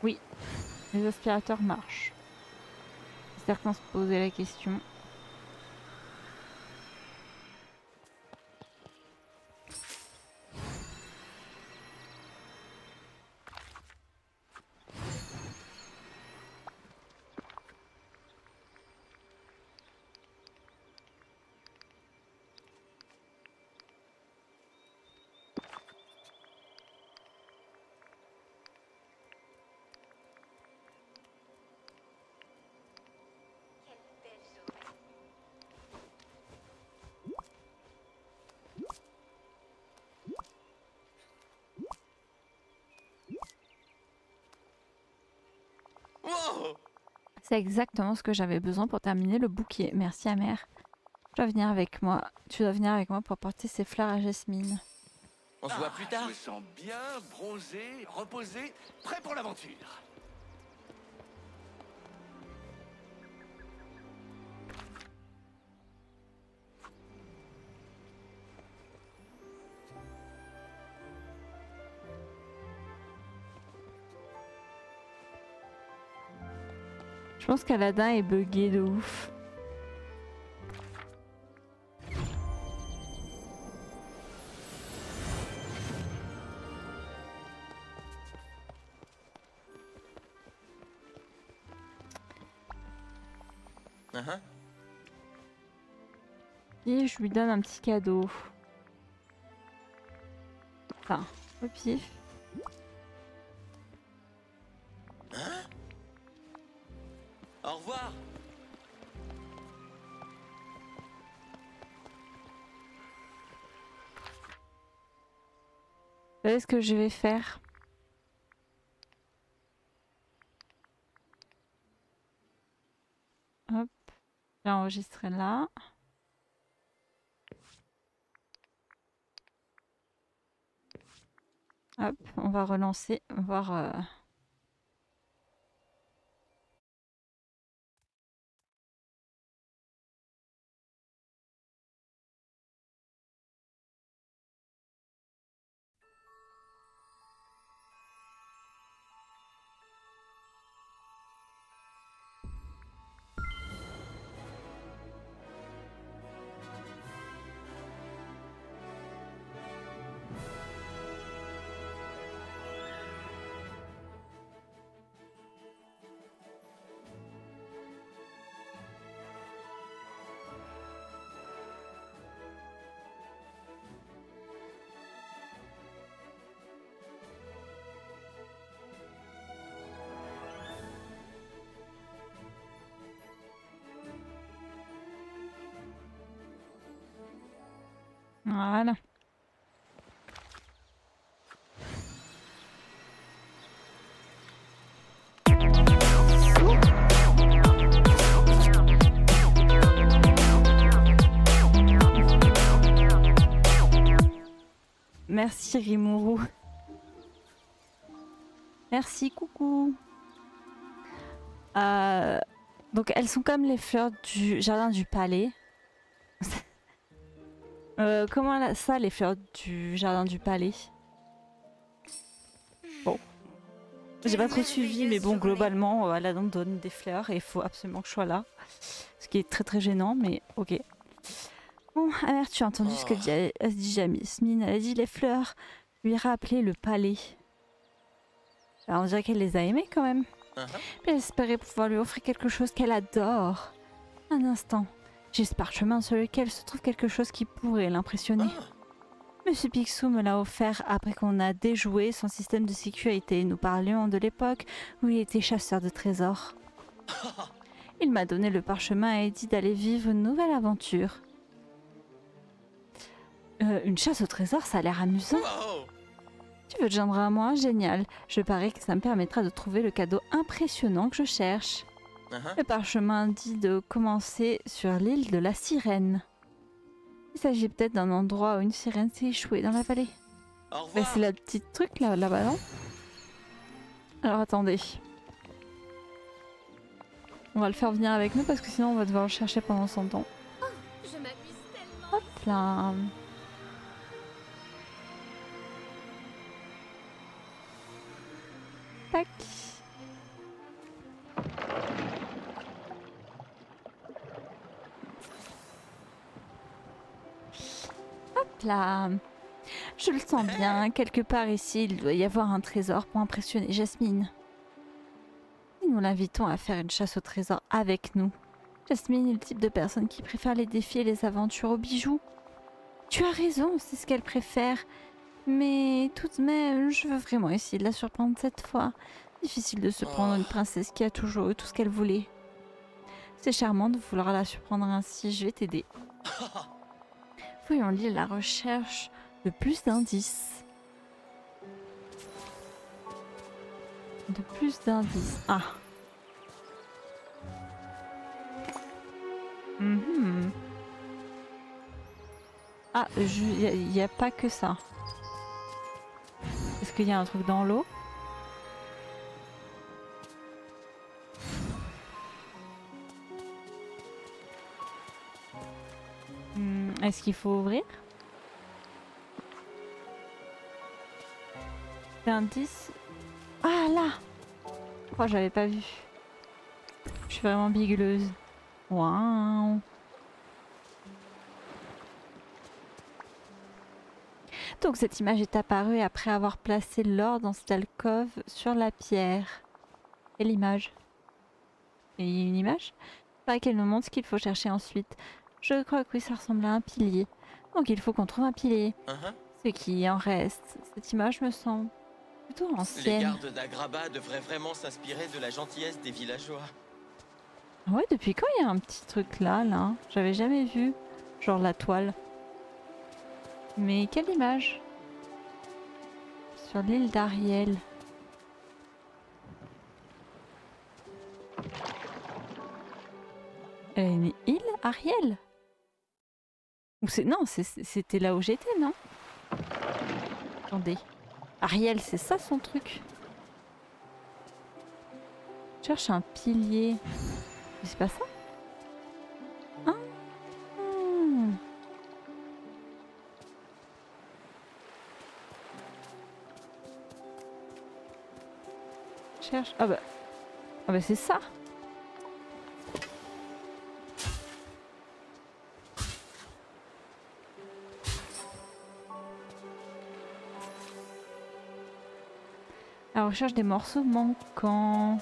Oui, les aspirateurs marchent. Certains se posaient la question. Wow! C'est exactement ce que j'avais besoin pour terminer le bouquet. Merci Amère. Tu dois venir avec moi. Tu dois venir avec moi pour porter ces fleurs à Jasmine. On se voit plus tard. Je me sens bien, bronzé, reposé, prêt pour l'aventure. Je pense qu'Aladin est buggé de ouf. Et je lui donne un petit cadeau. Enfin, au pif. Au revoir. Vous savez ce que je vais faire? Hop, j'ai enregistré là. Hop, on va relancer, voir... Voilà. Merci Rimuru. Merci, coucou. Donc elles sont comme les fleurs du jardin du palais. Comment ça, les fleurs du jardin du palais? Bon. J'ai pas trop suivi, mais bon, globalement, Aladin donne des fleurs et il faut absolument que je sois là. Ce qui est très très gênant, mais ok. Bon, Amère, tu as entendu ce que dit Jasmine. Elle a dit les fleurs lui rappelaient le palais. Alors, on dirait qu'elle les a aimées quand même. Mais j'espérais pouvoir lui offrir quelque chose qu'elle adore. Un instant. J'ai ce parchemin sur lequel se trouve quelque chose qui pourrait l'impressionner. Monsieur Picsou me l'a offert après qu'on a déjoué son système de sécurité. Nous parlions de l'époque où il était chasseur de trésors. Il m'a donné le parchemin et dit d'aller vivre une nouvelle aventure. Une chasse au trésor, ça a l'air amusant. Tu veux te joindre à moi? Génial. Je parie que ça me permettra de trouver le cadeau impressionnant que je cherche. Le parchemin dit de commencer sur l'île de la Sirène. Il s'agit peut-être d'un endroit où une sirène s'est échouée dans la vallée. Mais c'est la petite truc là-bas, non? Alors attendez. On va le faire venir avec nous parce que sinon on va devoir le chercher pendant son temps. Oh, je m'amuse tellement. Hop là. Tac. Hop là. Je le sens bien. Quelque part ici, il doit y avoir un trésor pour impressionner Jasmine. Et nous l'invitons à faire une chasse au trésor avec nous. Jasmine est le type de personne qui préfère les défis et les aventures aux bijoux. Tu as raison, c'est ce qu'elle préfère. Mais tout de même, je veux vraiment essayer de la surprendre cette fois. Difficile de se prendre une princesse qui a toujours eu tout ce qu'elle voulait. C'est charmant de vouloir la surprendre ainsi, je vais t'aider. Voyons lire la recherche de plus d'indices. De plus d'indices. Ah. Ah, il n'y a pas que ça. Est-ce qu'il y a un truc dans l'eau? Est-ce qu'il faut ouvrir? L'indice. Ah là! Oh, j'avais pas vu. Je suis vraiment bigueuse. Waouh! Donc cette image est apparue après avoir placé l'or dans cette alcôve sur la pierre. Quelle image? Il y a une image? Il paraît qu'elle nous montre ce qu'il faut chercher ensuite. Je crois que oui, ça ressemble à un pilier. Donc il faut qu'on trouve un pilier. Ce qui en reste. Cette image me semble plutôt ancienne. Les gardes d'Agraba devraient vraiment s'inspirer de la gentillesse des villageois. Ouais, depuis quand il y a un petit truc là? J'avais jamais vu. Genre la toile. Mais quelle image? Sur l'île d'Ariel. Une île Ariel? Ou c'est non, c'était là où j'étais, non? Attendez. Ariel, c'est ça son truc? Je cherche un pilier. Mais c'est pas ça? Ah. Cherche. Ah bah c'est ça. La recherche des morceaux manquants.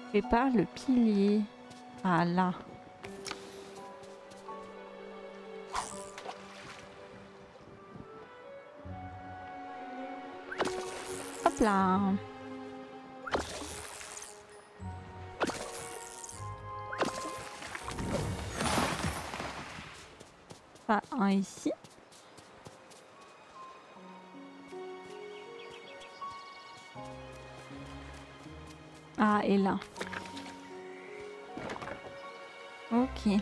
Prépare le pilier. Ah là. Hop là. Pas un ici. Ah, et là. Ok.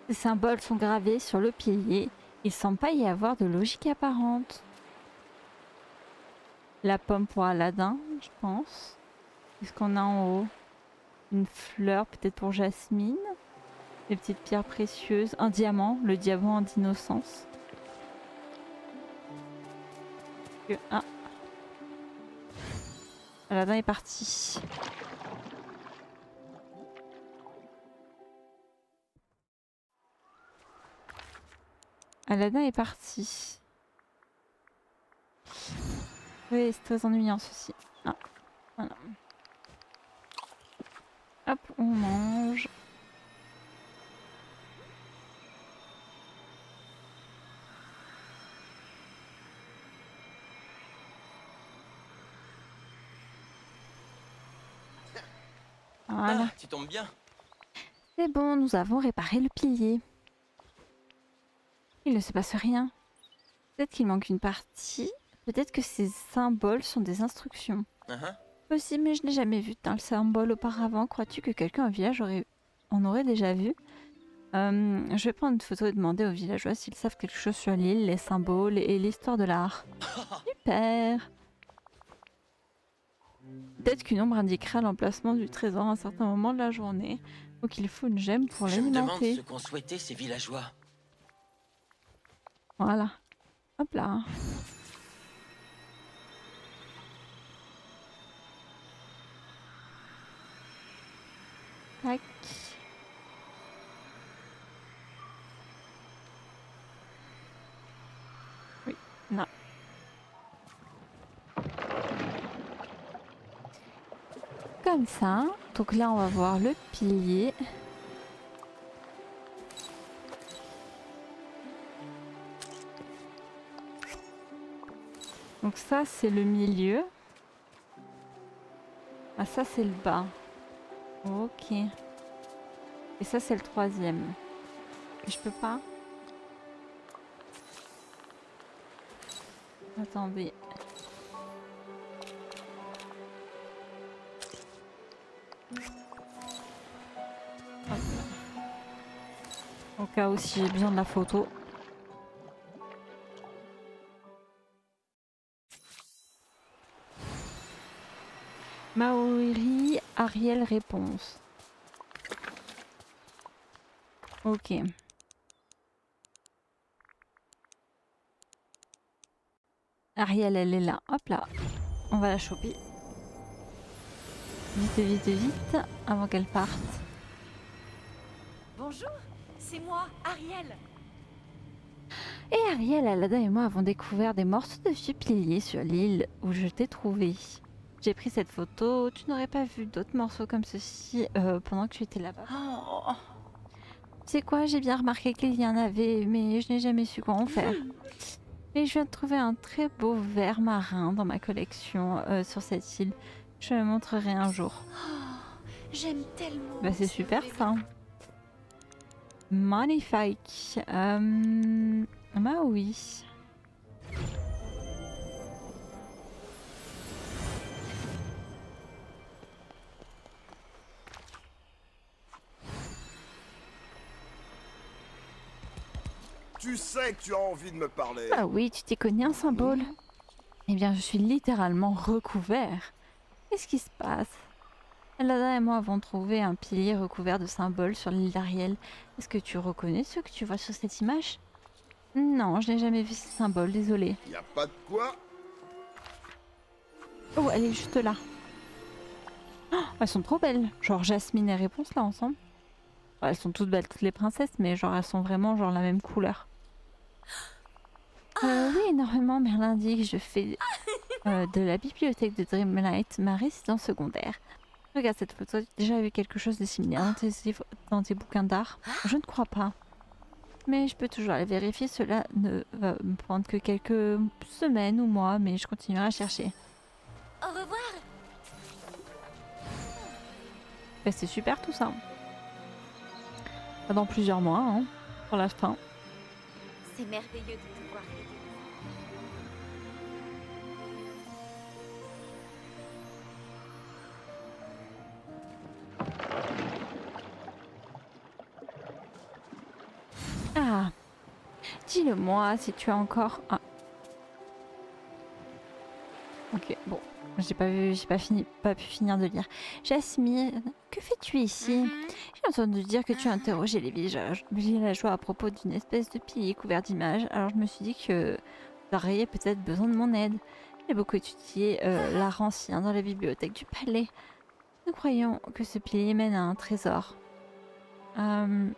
Ces symboles sont gravés sur le pilier. Il semble pas y avoir de logique apparente. La pomme pour Aladdin, je pense. Qu'est-ce qu'on a en haut? Une fleur, peut-être pour Jasmine. Des petites pierres précieuses. Un diamant, le diamant d'innocence. Ah. Aladdin est parti. Aladdin est parti. Oui, c'est très ennuyant ceci. Ah, voilà. Hop, on mange. Voilà. Ah, tu tombes bien. C'est bon, nous avons réparé le pilier. Il ne se passe rien. Peut-être qu'il manque une partie. Peut-être que ces symboles sont des instructions. Possible, mais je n'ai jamais vu tel symbole auparavant. Crois-tu que quelqu'un au village en aurait déjà vu? Je vais prendre une photo et demander aux villageois s'ils savent quelque chose sur l'île, les symboles et l'histoire de l'art. Super! Peut-être qu'une ombre indiquera l'emplacement du trésor à un certain moment de la journée, ou qu'il faut une gemme pour Je me demande l'alimenter. ce qu'ont souhaité ces villageois. Voilà. Hop là. Tac. Oui, non. Comme ça. Donc là, on va voir le pilier. Donc ça, c'est le milieu. Ah, ça, c'est le bas. Ok. Et ça, c'est le troisième. Et je peux pas? Attendez. Hop là. Au cas où si j'ai besoin de la photo. Maori, Ariel réponse. Ok. Ariel, elle est là. Hop là. On va la choper. Vite, vite, vite. Avant qu'elle parte. Bonjour, c'est moi, Ariel. Et Ariel, Aladdin et moi avons découvert des morceaux de vieux piliers sur l'île où je t'ai trouvé. J'ai pris cette photo. Tu n'aurais pas vu d'autres morceaux comme ceci pendant que tu étais là-bas. Oh. Tu sais quoi, j'ai bien remarqué qu'il y en avait, mais je n'ai jamais su quoi en faire. Et je viens de trouver un très beau ver marin dans ma collection sur cette île. Je le montrerai un jour. Oh, j'aime tellement. Bah c'est super ça. Magnifique. Bah oui. Tu sais que tu as envie de me parler. Ah oui, tu t'y connais un symbole? Eh bien, je suis littéralement recouvert. Qu'est-ce qui se passe? Aladdin et moi avons trouvé un pilier recouvert de symboles sur l'île d'Ariel. Est-ce que tu reconnais ceux que tu vois sur cette image? Non, je n'ai jamais vu ces symboles, désolé. Y a pas de quoi. Oh, elle est juste là. Oh, elles sont trop belles. Genre Jasmine et Réponse là ensemble. Bon, elles sont toutes belles, toutes les princesses, mais genre elles sont vraiment genre la même couleur. Oui, énormément. Merlin dit que je fais de la bibliothèque de Dreamlight ma résidence secondaire. Regarde cette photo. J'ai déjà vu quelque chose de similaire dans tes bouquins d'art? Je ne crois pas. Mais je peux toujours aller vérifier. Cela ne va me prendre que quelques semaines ou mois, mais je continuerai à chercher. Au revoir. Ben, c'est super tout ça. Dans plusieurs mois, hein, pour la fin. C'est merveilleux de te voir. Ah, dis-le-moi si tu as encore... Ah. Ok, bon, j'ai pas pu finir de lire. Jasmine, que fais-tu ici? J'ai entendu dire que tu as interrogé les villageois à propos d'une espèce de pilier couvert d'images. Alors je me suis dit que Vous auriez peut-être besoin de mon aide. J'ai beaucoup étudié l'art ancien dans la bibliothèque du palais. Nous croyons que ce pilier mène à un trésor. On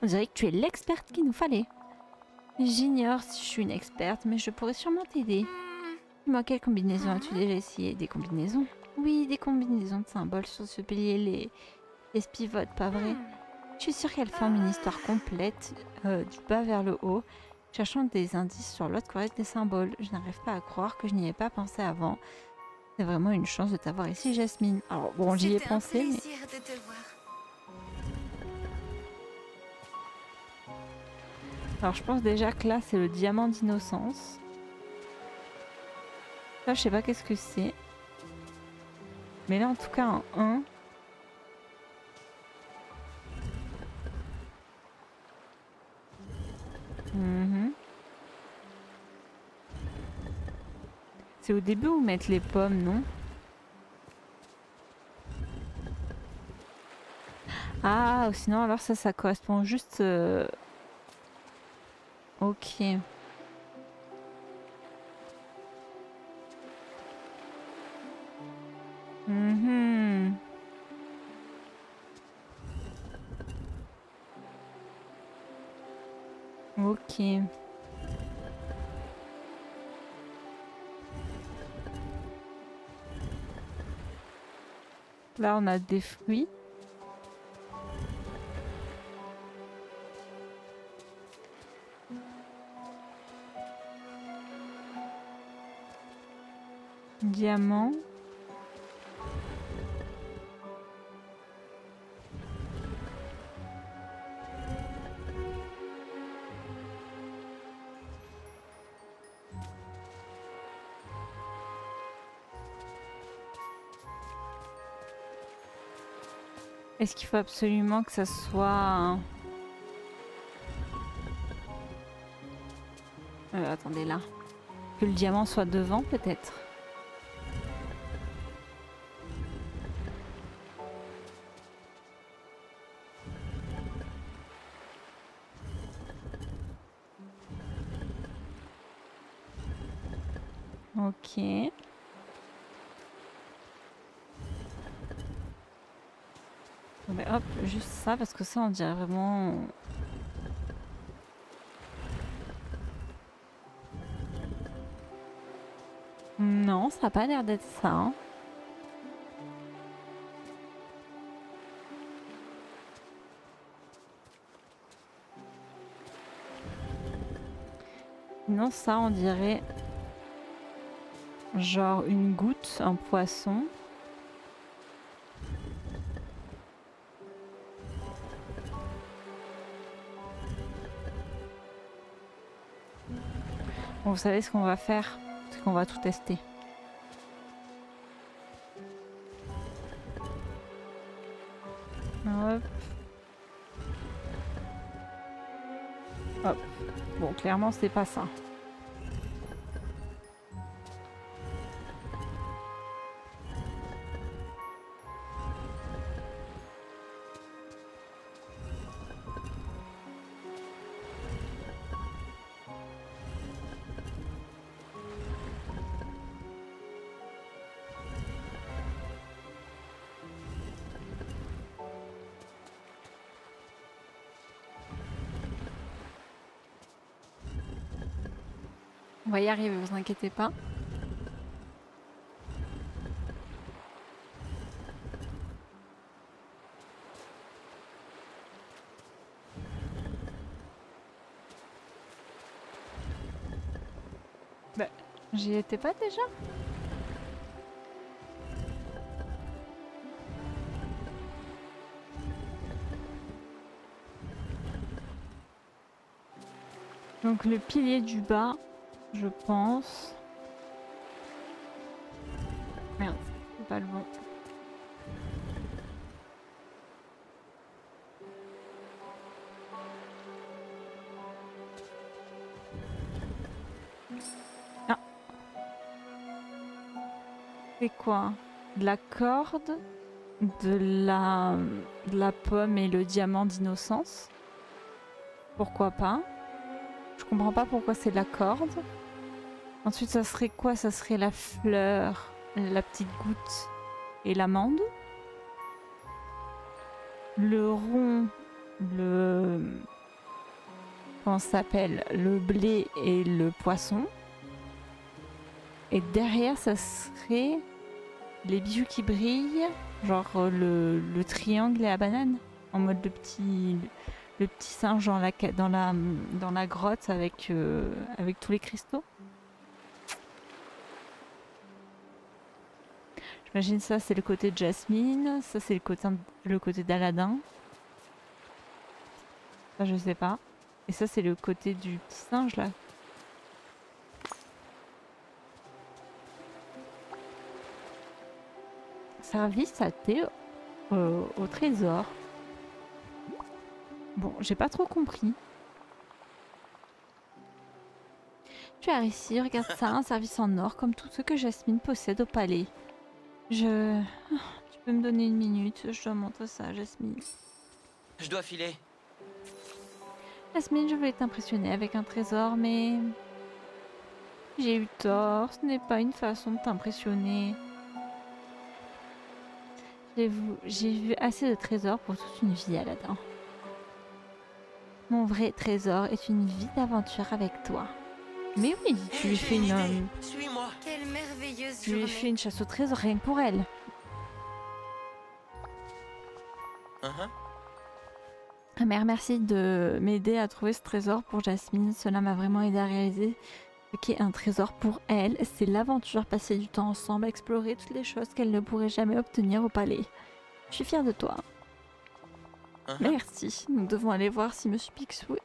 dirait que tu es l'experte qu'il nous fallait. J'ignore si je suis une experte, mais je pourrais sûrement t'aider. Dis-moi, quelle combinaison as-tu déjà essayé? Des combinaisons? Oui, des combinaisons de symboles sur ce pilier, les spivotes, pas vrai? Je suis sûre qu'elles forment une histoire complète, du bas vers le haut, cherchant des indices sur l'autre correcte des symboles. Je n'arrive pas à croire que je n'y ai pas pensé avant. C'est vraiment une chance de t'avoir ici, Jasmine. Alors bon, j'y ai pensé, mais... Plaisir de te voir. Alors je pense déjà que là, c'est le diamant d'innocence. Ça, je sais pas qu'est-ce que c'est. Mais là, en tout cas, un 1. C'est au début où mettre les pommes, non? Ah, ou sinon, alors ça correspond juste... Ok. Ok. Là, on a des fruits. Diamant. Est-ce qu'il faut absolument que ça soit... attendez là. Que le diamant soit devant peut-être? Ok. Mais hop, juste ça parce que ça on dirait vraiment... Non, ça n'a pas l'air d'être ça. Hein. Non, ça on dirait genre une goutte, un poisson. Bon, vous savez ce qu'on va faire? C'est qu'on va tout tester. Hop. Hop. Bon, clairement, c'est pas ça. On va y arriver, vous inquiétez pas. Bah, j'y étais pas déjà? Donc le pilier du bas. Je pense. Merde, c'est pas le bon. Ah. C'est quoi? De la corde, de la pomme et le diamant d'innocence. Pourquoi pas? Je comprends pas pourquoi c'est de la corde. Ensuite, ça serait quoi? Ça serait la fleur, la petite goutte et l'amande. Le rond, le... Comment ça s'appelle? Le blé et le poisson. Et derrière, ça serait les bijoux qui brillent. Genre le triangle et la banane. En mode le petit singe dans la grotte avec tous les cristaux. J'imagine ça c'est le côté de Jasmine, ça c'est le côté d'Aladin. Ça je sais pas. Et ça c'est le côté du petit singe là. Service à thé au trésor. Bon, j'ai pas trop compris. Tu as ici, regarde ça, un service en or comme tout ce que Jasmine possède au palais. Tu peux me donner une minute, je dois montrer ça à Jasmine. Je dois filer. Jasmine, je voulais t'impressionner avec un trésor, mais... J'ai eu tort, ce n'est pas une façon de t'impressionner. J'ai vu assez de trésors pour toute une vie, Aladin. Mon vrai trésor est une vie d'aventure avec toi. Mais oui, tu lui fais une... Suis-moi. Quelle merveilleuse Tu lui journée. fais une chasse au trésor rien que pour elle. Mère, merci de m'aider à trouver ce trésor pour Jasmine. Cela m'a vraiment aidé à réaliser ce qu'est un trésor pour elle. C'est l'aventure, passer du temps ensemble, explorer toutes les choses qu'elle ne pourrait jamais obtenir au palais. Je suis fière de toi. Merci. Nous devons aller voir si Monsieur Picsou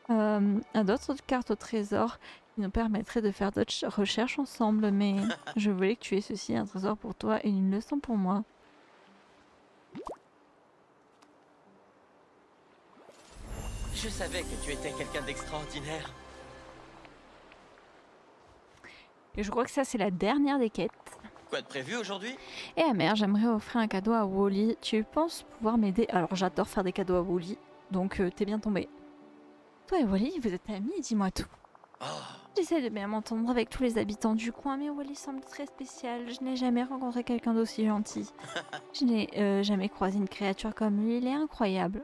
a d'autres cartes au trésor qui nous permettraient de faire d'autres recherches ensemble. Mais je voulais que tu aies ceci, un trésor pour toi et une leçon pour moi. Je savais que tu étais quelqu'un d'extraordinaire. Et je crois que ça, c'est la dernière des quêtes. Quoi de prévu aujourd'hui? Et mère, j'aimerais offrir un cadeau à Wally. Tu penses pouvoir m'aider? Alors, j'adore faire des cadeaux à Wally, donc t'es bien tombé. Toi et Wally, vous êtes amis? Dis-moi tout. Oh. J'essaie de bien m'entendre avec tous les habitants du coin, mais Wally semble très spécial. Je n'ai jamais rencontré quelqu'un d'aussi gentil. Je n'ai jamais croisé une créature comme lui. Il est incroyable.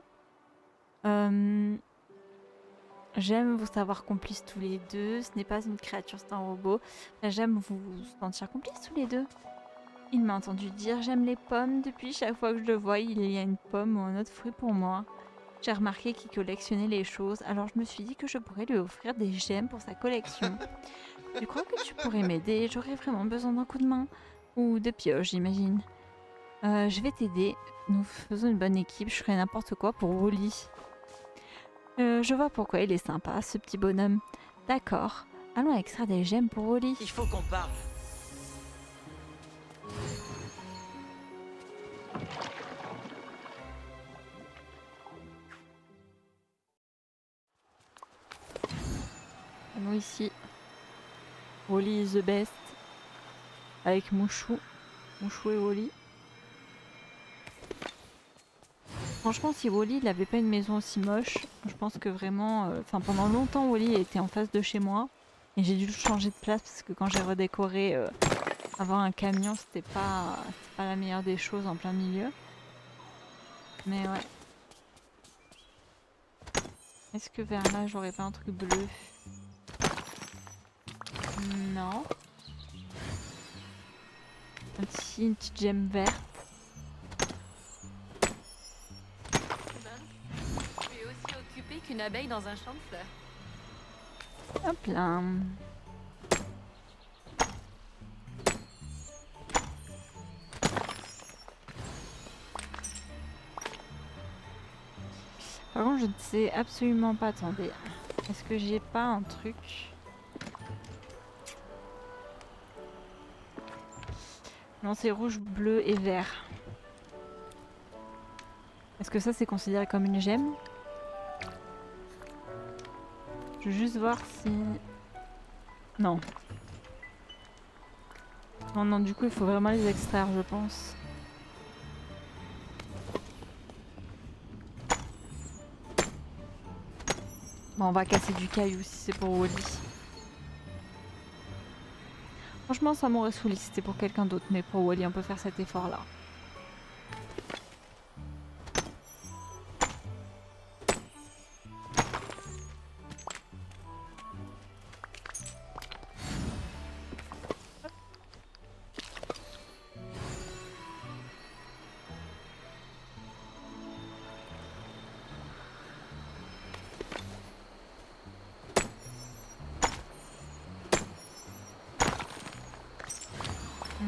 J'aime vous savoir complices tous les deux. Ce n'est pas une créature, c'est un robot. J'aime vous sentir complices tous les deux. Il m'a entendu dire j'aime les pommes. Depuis chaque fois que je le vois, il y a une pomme ou un autre fruit pour moi. J'ai remarqué qu'il collectionnait les choses, alors je me suis dit que je pourrais lui offrir des gemmes pour sa collection. Tu crois que tu pourrais m'aider? J'aurais vraiment besoin d'un coup de main. Ou de pioche, j'imagine. Je vais t'aider. Nous faisons une bonne équipe. Je ferai n'importe quoi pour Wally. Je vois pourquoi il est sympa, ce petit bonhomme. D'accord. Allons extraire des gemmes pour Wally. Il faut qu'on parle. Allons ici. Wally is the best. Avec Mouchou. Mouchou et Wally. Franchement, si Wally n'avait pas une maison aussi moche, je pense que vraiment... pendant longtemps, Wally était en face de chez moi. Et j'ai dû le changer de place parce que quand j'ai redécoré, avoir un camion, c'était pas la meilleure des choses en plein milieu. Mais ouais. Est-ce que vers là, j'aurais pas un truc bleu? Non. Une petite gemme verte. Tu es aussi occupée qu'une abeille dans un champ de fleurs. Hop là. Par contre, je ne sais absolument pas. Attendez. Est-ce que j'ai pas un truc? Non, c'est rouge, bleu et vert. Est-ce que ça, c'est considéré comme une gemme? Je veux juste voir si... Non. Non, non, du coup, il faut vraiment les extraire, je pense. Bon, on va casser du caillou si c'est pour Wally. Franchement, ça m'aurait saoulé si c'était pour quelqu'un d'autre, mais pour Wally, on peut faire cet effort-là.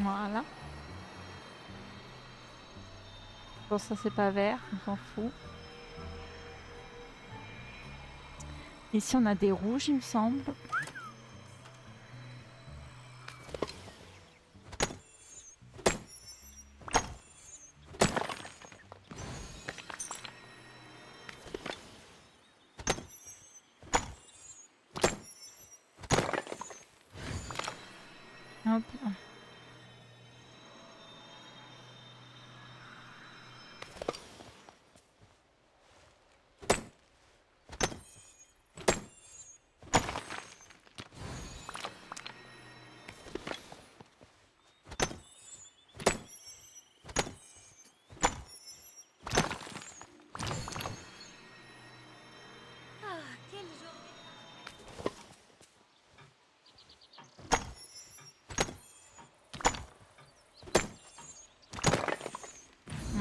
Voilà. Bon, ça c'est pas vert, on s'en fout. Ici on a des rouges, il me semble. Hop.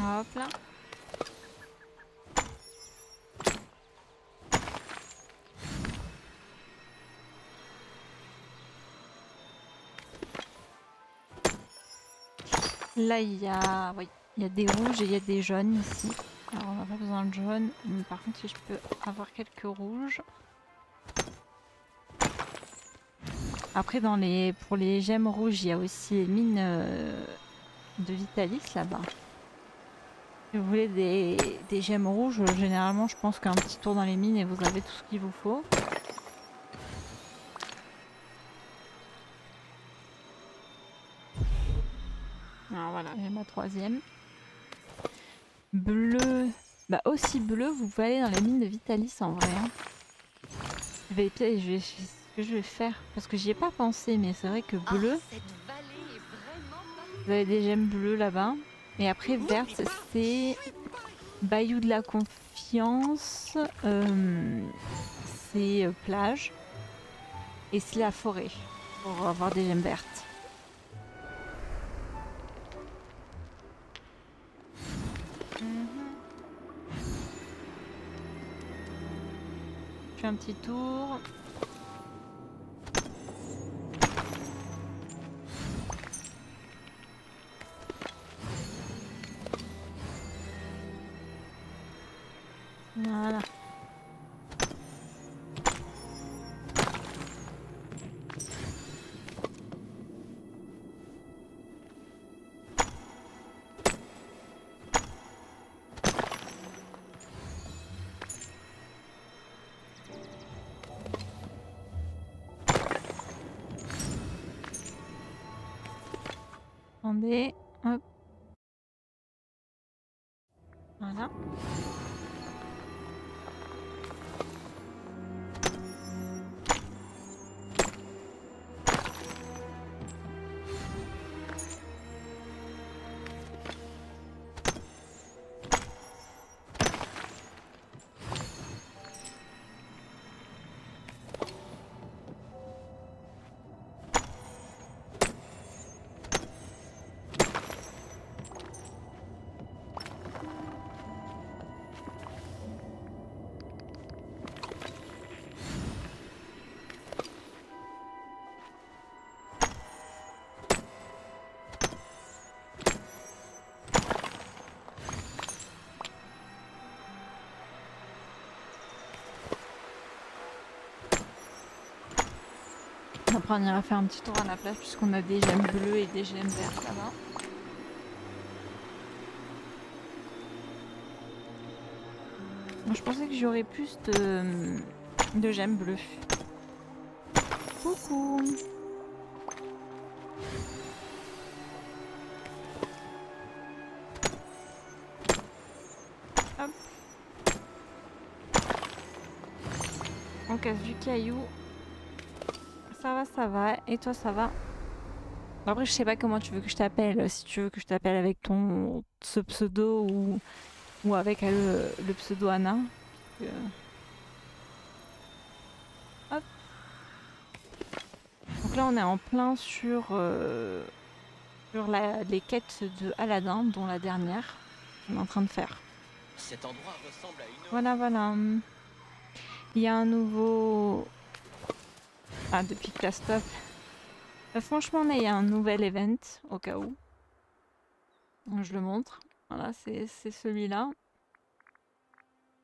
Hop là. Là il y a, oui, il y a des rouges et il y a des jaunes ici. Alors on n'a pas besoin de jaune, mais par contre si je peux avoir quelques rouges. Après pour les gemmes rouges, il y a aussi les mines de Vitalis là-bas. Si vous voulez des gemmes rouges, généralement je pense qu'un petit tour dans les mines et vous avez tout ce qu'il vous faut. Alors voilà, j'ai ma troisième. Bleu, bah aussi bleu, vous pouvez aller dans les mines de Vitalis en vrai. Hein. Ce que je vais faire, parce que j'y ai pas pensé, mais c'est vrai que bleu, vous avez des gemmes bleues là-bas. Et après verte, c'est Bayou de la Confiance, c'est plage, et c'est la forêt, pour avoir des gemmes vertes. Je fais un petit tour. Voilà. Attendez, hop. Voilà. Après on ira faire un petit tour à la plage puisqu'on a des gemmes bleues et des gemmes vertes là-bas. Moi, je pensais que j'aurais plus de gemmes bleues. Coucou. Hop. On casse du caillou. Ça va, ça va. Et toi, ça va? Après, je sais pas comment tu veux que je t'appelle. Si tu veux que je t'appelle avec ce pseudo ou avec le pseudo Anna. Euh, Hop. Donc là, on est en plein sur les quêtes de Aladdin, dont la dernière qu'on est en train de faire. Cet endroit ressemble à une... Voilà, voilà. Il y a un nouveau... Ah, depuis que la stop. Franchement, là, il y a un nouvel event, au cas où. Je le montre. Voilà, c'est celui-là.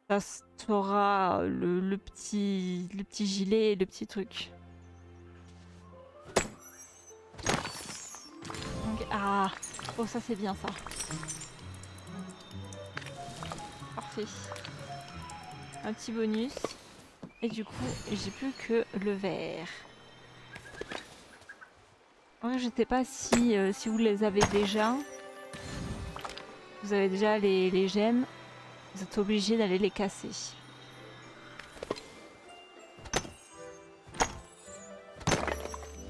Ça sera le petit gilet et le petit truc. Donc, ah, oh, ça c'est bien ça. Parfait. Un petit bonus. Et du coup, j'ai plus que le vert. En vrai, je sais pas si vous les avez déjà. Vous avez déjà les gemmes. Vous êtes obligé d'aller les casser.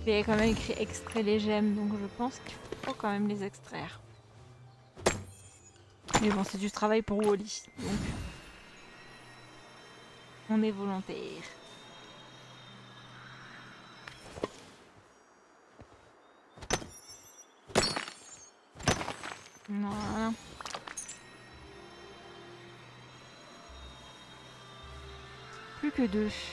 Il y a quand même écrit extrait les gemmes, donc je pense qu'il faut quand même les extraire. Mais bon, c'est du travail pour Wally, donc on est volontaire. Voilà. Plus que 2. Si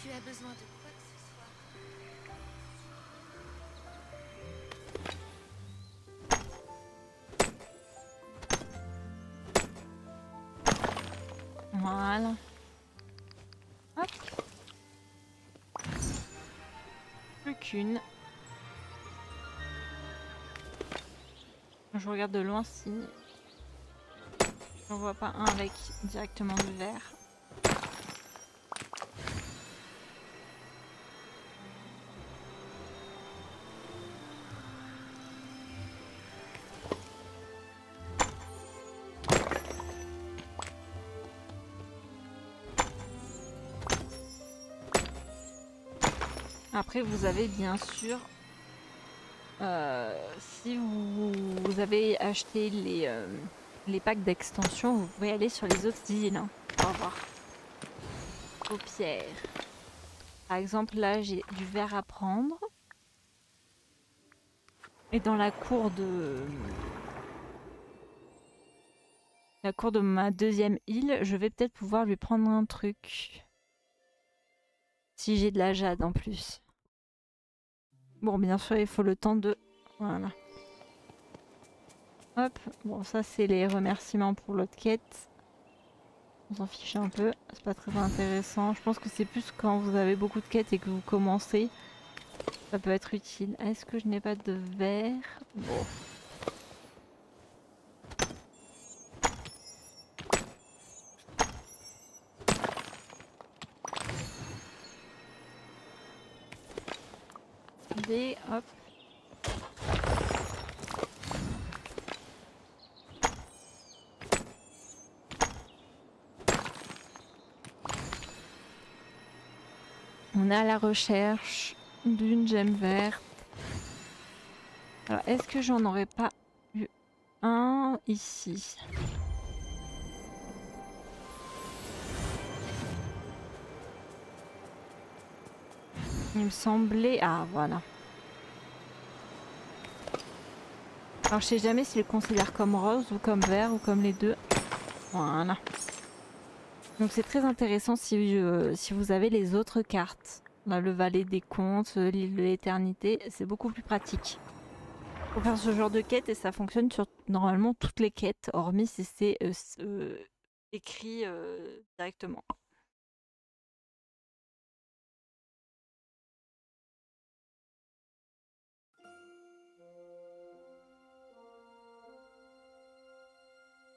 tu as besoin de quoi que ce soit. Voilà. Hop. Plus qu'une. Je regarde de loin si j'en vois pas un avec directement du vert. Après, vous avez bien sûr, si vous avez acheté les packs d'extension, vous pouvez aller sur les autres îles hein, pour avoir aux pierres. Par exemple, là, j'ai du verre à prendre. Et dans la cour de ma deuxième île, je vais peut-être pouvoir lui prendre un truc. Si j'ai de la jade en plus. Bon, bien sûr, il faut le temps de... Voilà. Hop. Bon, ça, c'est les remerciements pour l'autre quête. On s'en fiche un peu. C'est pas très intéressant. Je pense que c'est plus quand vous avez beaucoup de quêtes et que vous commencez. Ça peut être utile. Est-ce que je n'ai pas de verre? Bon. Et hop. On est à la recherche d'une gemme verte. Alors, est-ce que j'en aurais pas eu un ici? Il me semblait... Ah, voilà. Alors, je sais jamais s'il le considère comme rose ou comme vert ou comme les deux. Voilà. Donc, c'est très intéressant si vous avez les autres cartes. Là, le Valet des Contes, l'île de l'éternité, c'est beaucoup plus pratique. Pour faire ce genre de quête et ça fonctionne sur normalement toutes les quêtes, hormis si c'est écrit directement.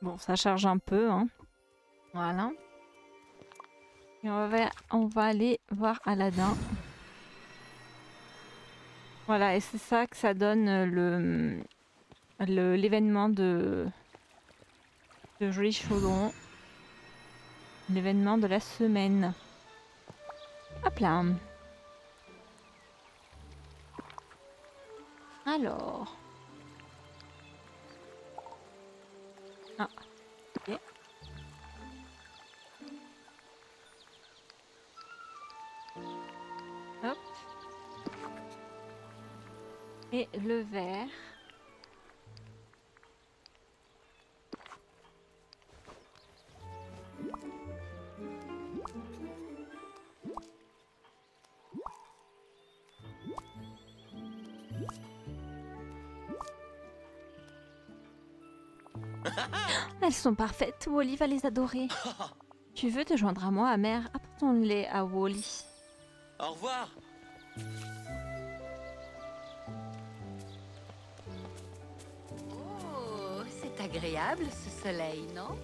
Bon, ça charge un peu, hein. Voilà. Et on va aller voir Aladdin. Voilà, et c'est ça que ça donne l'événement de Joli Chaudron. L'événement de la semaine. Hop là. Alors. Ah. Ok. Hop. Et le verre. Elles sont parfaites, Wally va les adorer. Tu veux te joindre à moi, Amère? Apportons-les à Wally. Au revoir. Oh, c'est agréable ce soleil, non?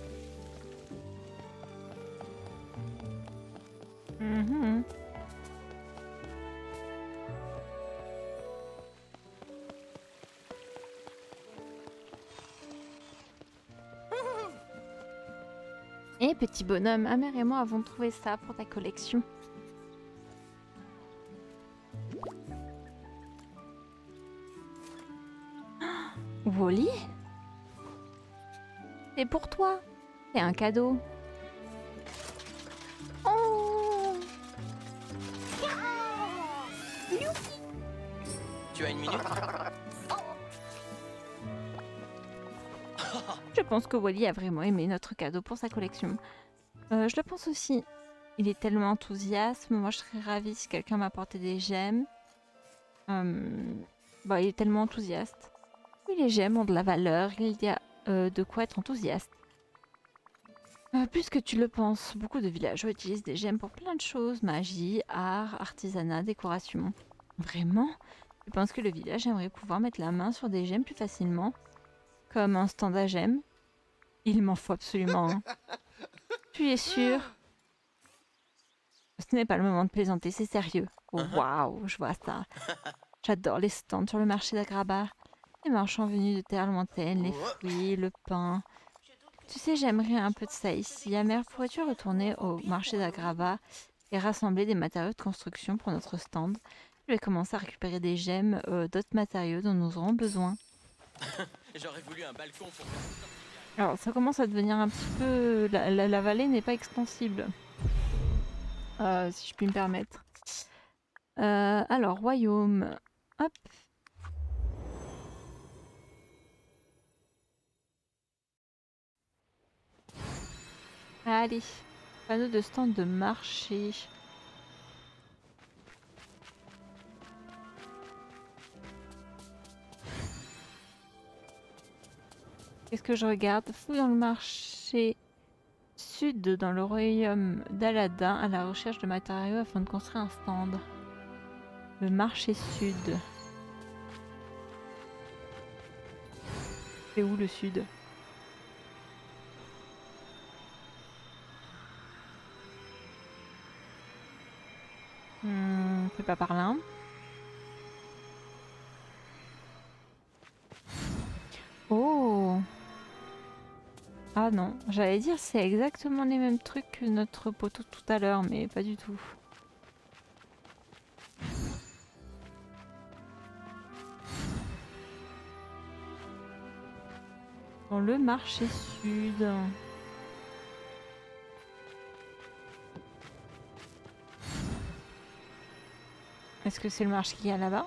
Mhm. Et petit bonhomme, Amère et moi avons trouvé ça pour ta collection. Wally? C'est pour toi. C'est un cadeau. Oh! Tu as une minute? Je pense que Wally a vraiment aimé notre cadeau pour sa collection. Je le pense aussi. Il est tellement enthousiaste. Moi, je serais ravie si quelqu'un m'apportait des gemmes. Bah, il est tellement enthousiaste. Oui, les gemmes ont de la valeur. Il y a de quoi être enthousiaste. Plus que tu le penses, beaucoup de villageois utilisent des gemmes pour plein de choses. Magie, art, artisanat, décoration. Vraiment? Je pense que le village aimerait pouvoir mettre la main sur des gemmes plus facilement. Comme un stand à gemmes. Il m'en faut absolument. Hein. Tu es sûr? Ce n'est pas le moment de plaisanter, c'est sérieux. Waouh, je vois ça. J'adore les stands sur le marché d'Agraba. Les marchands venus de terre lointaine, les fruits, le pain. Tu sais, j'aimerais un peu de ça ici. Amère, pourrais-tu retourner au marché d'Agraba et rassembler des matériaux de construction pour notre stand? Je vais commencer à récupérer des gemmes, d'autres matériaux dont nous aurons besoin. J'aurais voulu un balcon pour... Alors, ça commence à devenir un petit peu... La vallée n'est pas extensible. Si je puis me permettre. Alors, royaume. Hop. Allez. Panneau de stand de marché. Qu'est-ce que je regarde? Fouille dans le marché sud dans le royaume d'Aladin à la recherche de matériaux afin de construire un stand. Le marché sud. C'est où le sud? C'est pas par là. Oh! Ah non, j'allais dire c'est exactement les mêmes trucs que notre poteau tout à l'heure, mais pas du tout. Dans le marché sud. Est-ce que c'est le marché qu'il y a là-bas?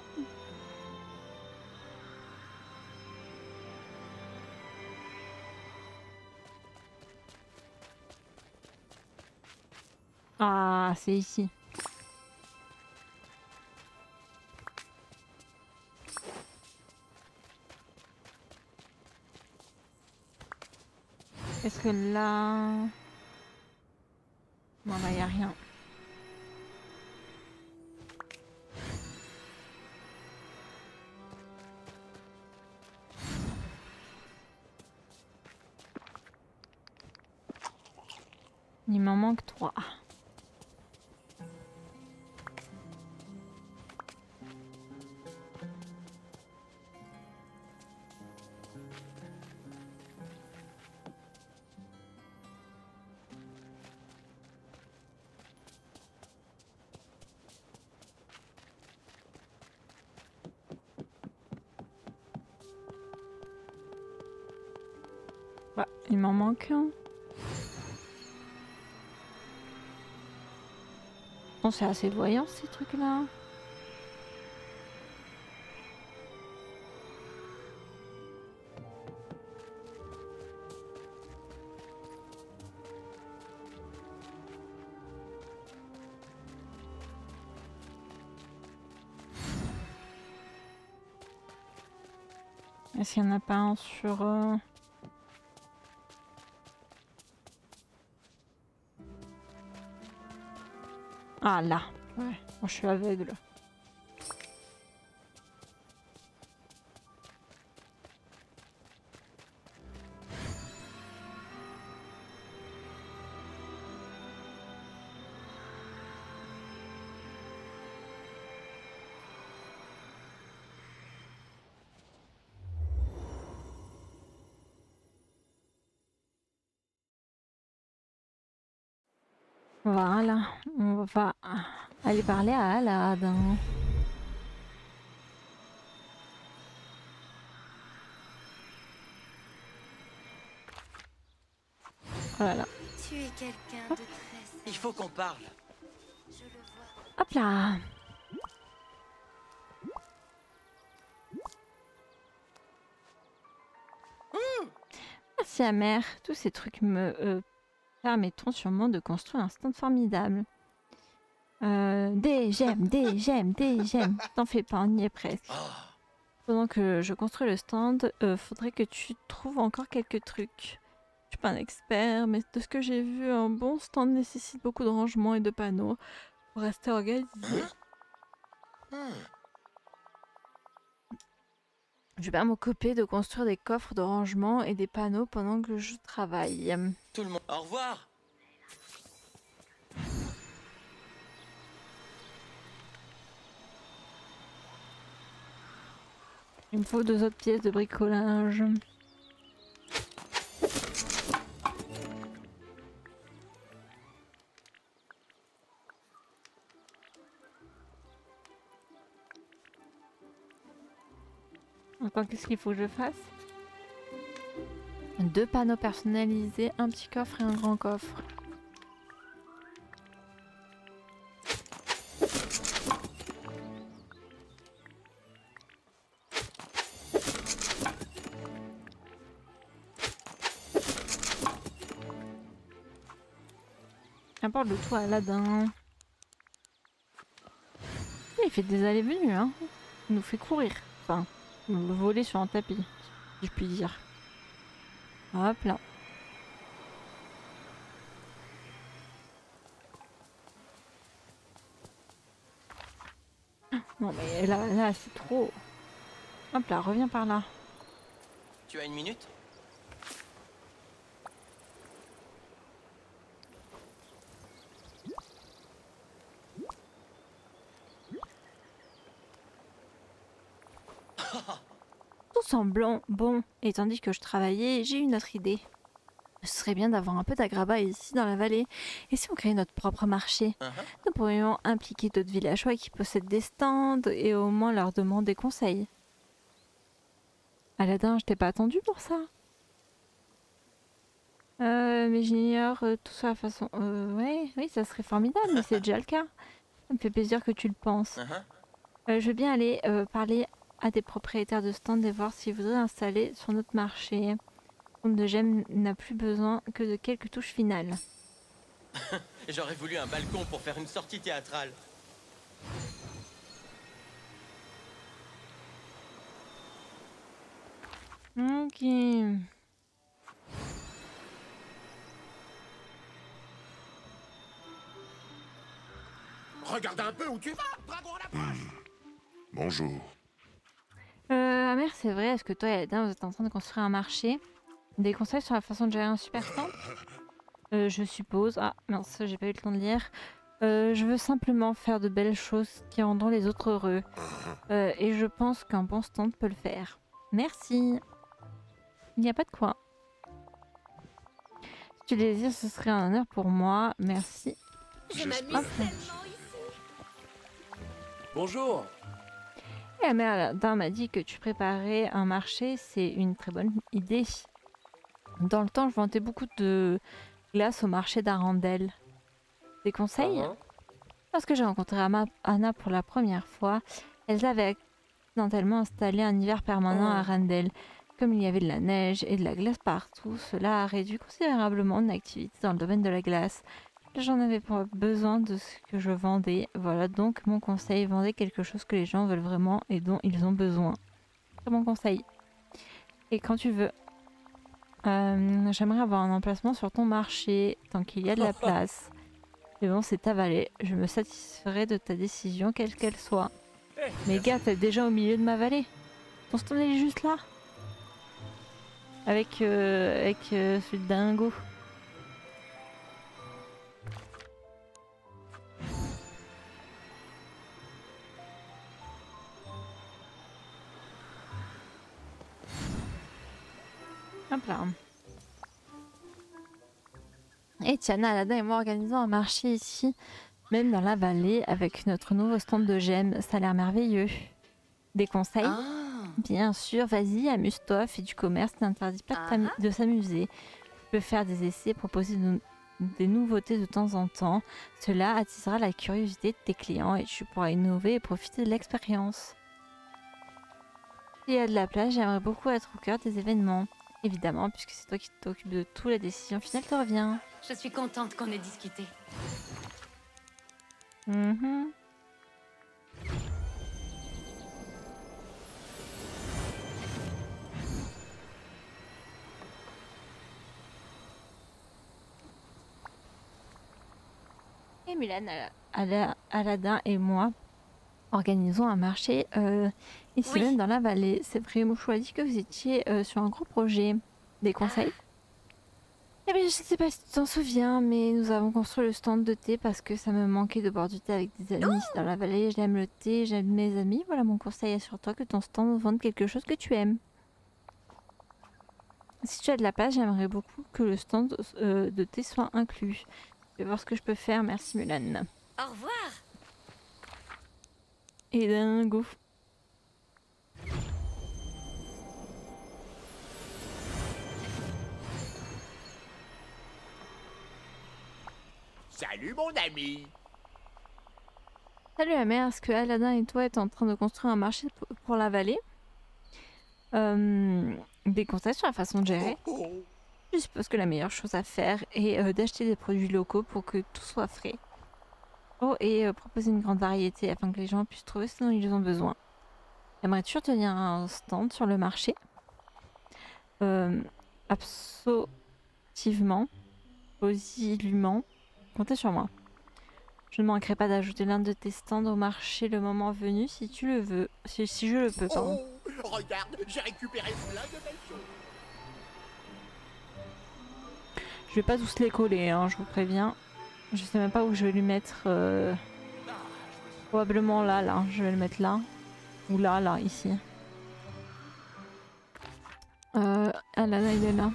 Ah, c'est ici. Est-ce que là... Non, là, il n'y a rien. Il m'en manque 3. Il m'en manque un. Bon, c'est assez voyant ces trucs-là. Est-ce qu'il n'y en a pas un sur... Ah là, ouais, moi je suis aveugle. Voilà, on va aller parler à Aladdin. Voilà. Tu es quelqu'un de très sage. Il faut qu'on parle. Je le vois. Hop là. Merci Amère, tous ces trucs me permettront sûrement de construire un stand formidable. Des gemmes. T'en fais pas, on y est presque. Pendant que je construis le stand, faudrait que tu trouves encore quelques trucs. Je suis pas un expert, mais de ce que j'ai vu, un bon stand nécessite beaucoup de rangements et de panneaux pour rester organisé. Je vais m'occuper de construire des coffres de rangement et des panneaux pendant que je travaille. Tout le monde. Au revoir. Il me faut 2 autres pièces de bricolage. Attends, qu'est-ce qu'il faut que je fasse? 2 panneaux personnalisés, un petit coffre et un grand coffre. Apporte le tout à Aladdin. Il fait des allées-venues, hein. Il nous fait courir. Enfin, le voler sur un tapis, si je puis dire. Hop là. Non mais là c'est trop. Hop là, reviens par là. Tu as une minute? Tout semblant bon, et tandis que je travaillais, j'ai eu une autre idée. Ce serait bien d'avoir un peu d'agrabat ici dans la vallée. Et si on créait notre propre marché? Nous pourrions impliquer d'autres villageois qui possèdent des stands et au moins leur demander conseil. Aladdin, je t'ai pas attendu pour ça. Mais j'ignore tout ça à façon... oui, ça serait formidable, mais c'est déjà le cas. Ça me fait plaisir que tu le penses. Je veux bien aller parler à des propriétaires de stands et voir s'ils voudraient installer sur notre marché. Compte de gemmes n'a plus besoin que de quelques touches finales. J'aurais voulu un balcon pour faire une sortie théâtrale. Ok. Regarde un peu où tu vas, dragon à l'approche. Bonjour. Amère, c'est vrai, est-ce que toi et Aladdin, vous êtes en train de construire un marché? Des conseils sur la façon de gérer un super stand? Je suppose. Ah, mince, j'ai pas eu le temps de lire. Je veux simplement faire de belles choses qui rendront les autres heureux. Et je pense qu'un bon stand peut le faire. Merci. Il n'y a pas de quoi. Si tu désires, ce serait un honneur pour moi. Merci. Je m'amuse tellement ici. Bonjour. Et la mère Aladdin m'a dit que tu préparais un marché. C'est une très bonne idée. Dans le temps, je vendais beaucoup de glace au marché d'Arendelle. Des conseils? Lorsque j'ai rencontré Anna pour la première fois, elles avaient accidentellement installé un hiver permanent à Arendelle. Comme il y avait de la neige et de la glace partout, cela a réduit considérablement mon activité dans le domaine de la glace. J'en avais pas besoin de ce que je vendais. Voilà donc mon conseil, vendez quelque chose que les gens veulent vraiment et dont ils ont besoin. C'est mon conseil. Et quand tu veux. J'aimerais avoir un emplacement sur ton marché, tant qu'il y a de la place. Mais bon, c'est ta vallée. Je me satisferai de ta décision, quelle qu'elle soit. Mais gars, t'es déjà au milieu de ma vallée. Ton stand est juste là. Avec celui de Dingo. Hop là. Et Tiana, Aladdin et moi organisons un marché ici, même dans la vallée, avec notre nouveau stand de gemmes. Ça a l'air merveilleux. Des conseils? Bien sûr, vas-y, amuse-toi, fais du commerce, n'interdis pas de s'amuser. Tu peux faire des essais, proposer des nouveautés de temps en temps. Cela attisera la curiosité de tes clients et tu pourras innover et profiter de l'expérience. S'il y a de la place, j'aimerais beaucoup être au cœur des événements. Évidemment, puisque c'est toi qui t'occupes de tout, la décision finale te revient. Je suis contente qu'on ait discuté. Et Mulan, Aladdin et moi organisons un marché ici même dans la vallée. C'est vraiment choisi que vous étiez sur un gros projet. Des conseils? Eh bien, je ne sais pas si tu t'en souviens, mais nous avons construit le stand de thé parce que ça me manquait de boire du thé avec des amis ici dans la vallée. J'aime le thé, j'aime mes amis. Voilà mon conseil, assure-toi que ton stand vende quelque chose que tu aimes. Si tu as de la place, j'aimerais beaucoup que le stand de thé soit inclus. Je vais voir ce que je peux faire. Merci Mulan. Au revoir. Et Dingo. Salut mon ami. Salut la mère, est-ce que Aladdin et toi êtes en train de construire un marché pour la vallée? Des conseils sur la façon de gérer? Je suppose que la meilleure chose à faire est d'acheter des produits locaux pour que tout soit frais. Oh, et proposer une grande variété afin que les gens puissent trouver ce dont ils ont besoin. Aimerais-tu tenir un stand sur le marché? Absolument. Positivement. Comptez sur moi. Je ne manquerai pas d'ajouter l'un de tes stands au marché le moment venu si tu le veux. Si je le peux, pardon. Regarde, j'ai récupéré plein de belles choses. Je vais pas tous les coller, hein, je vous préviens. Je sais même pas où je vais lui mettre. Probablement là. Je vais le mettre là. Ou là, ici. Ah là, il est là.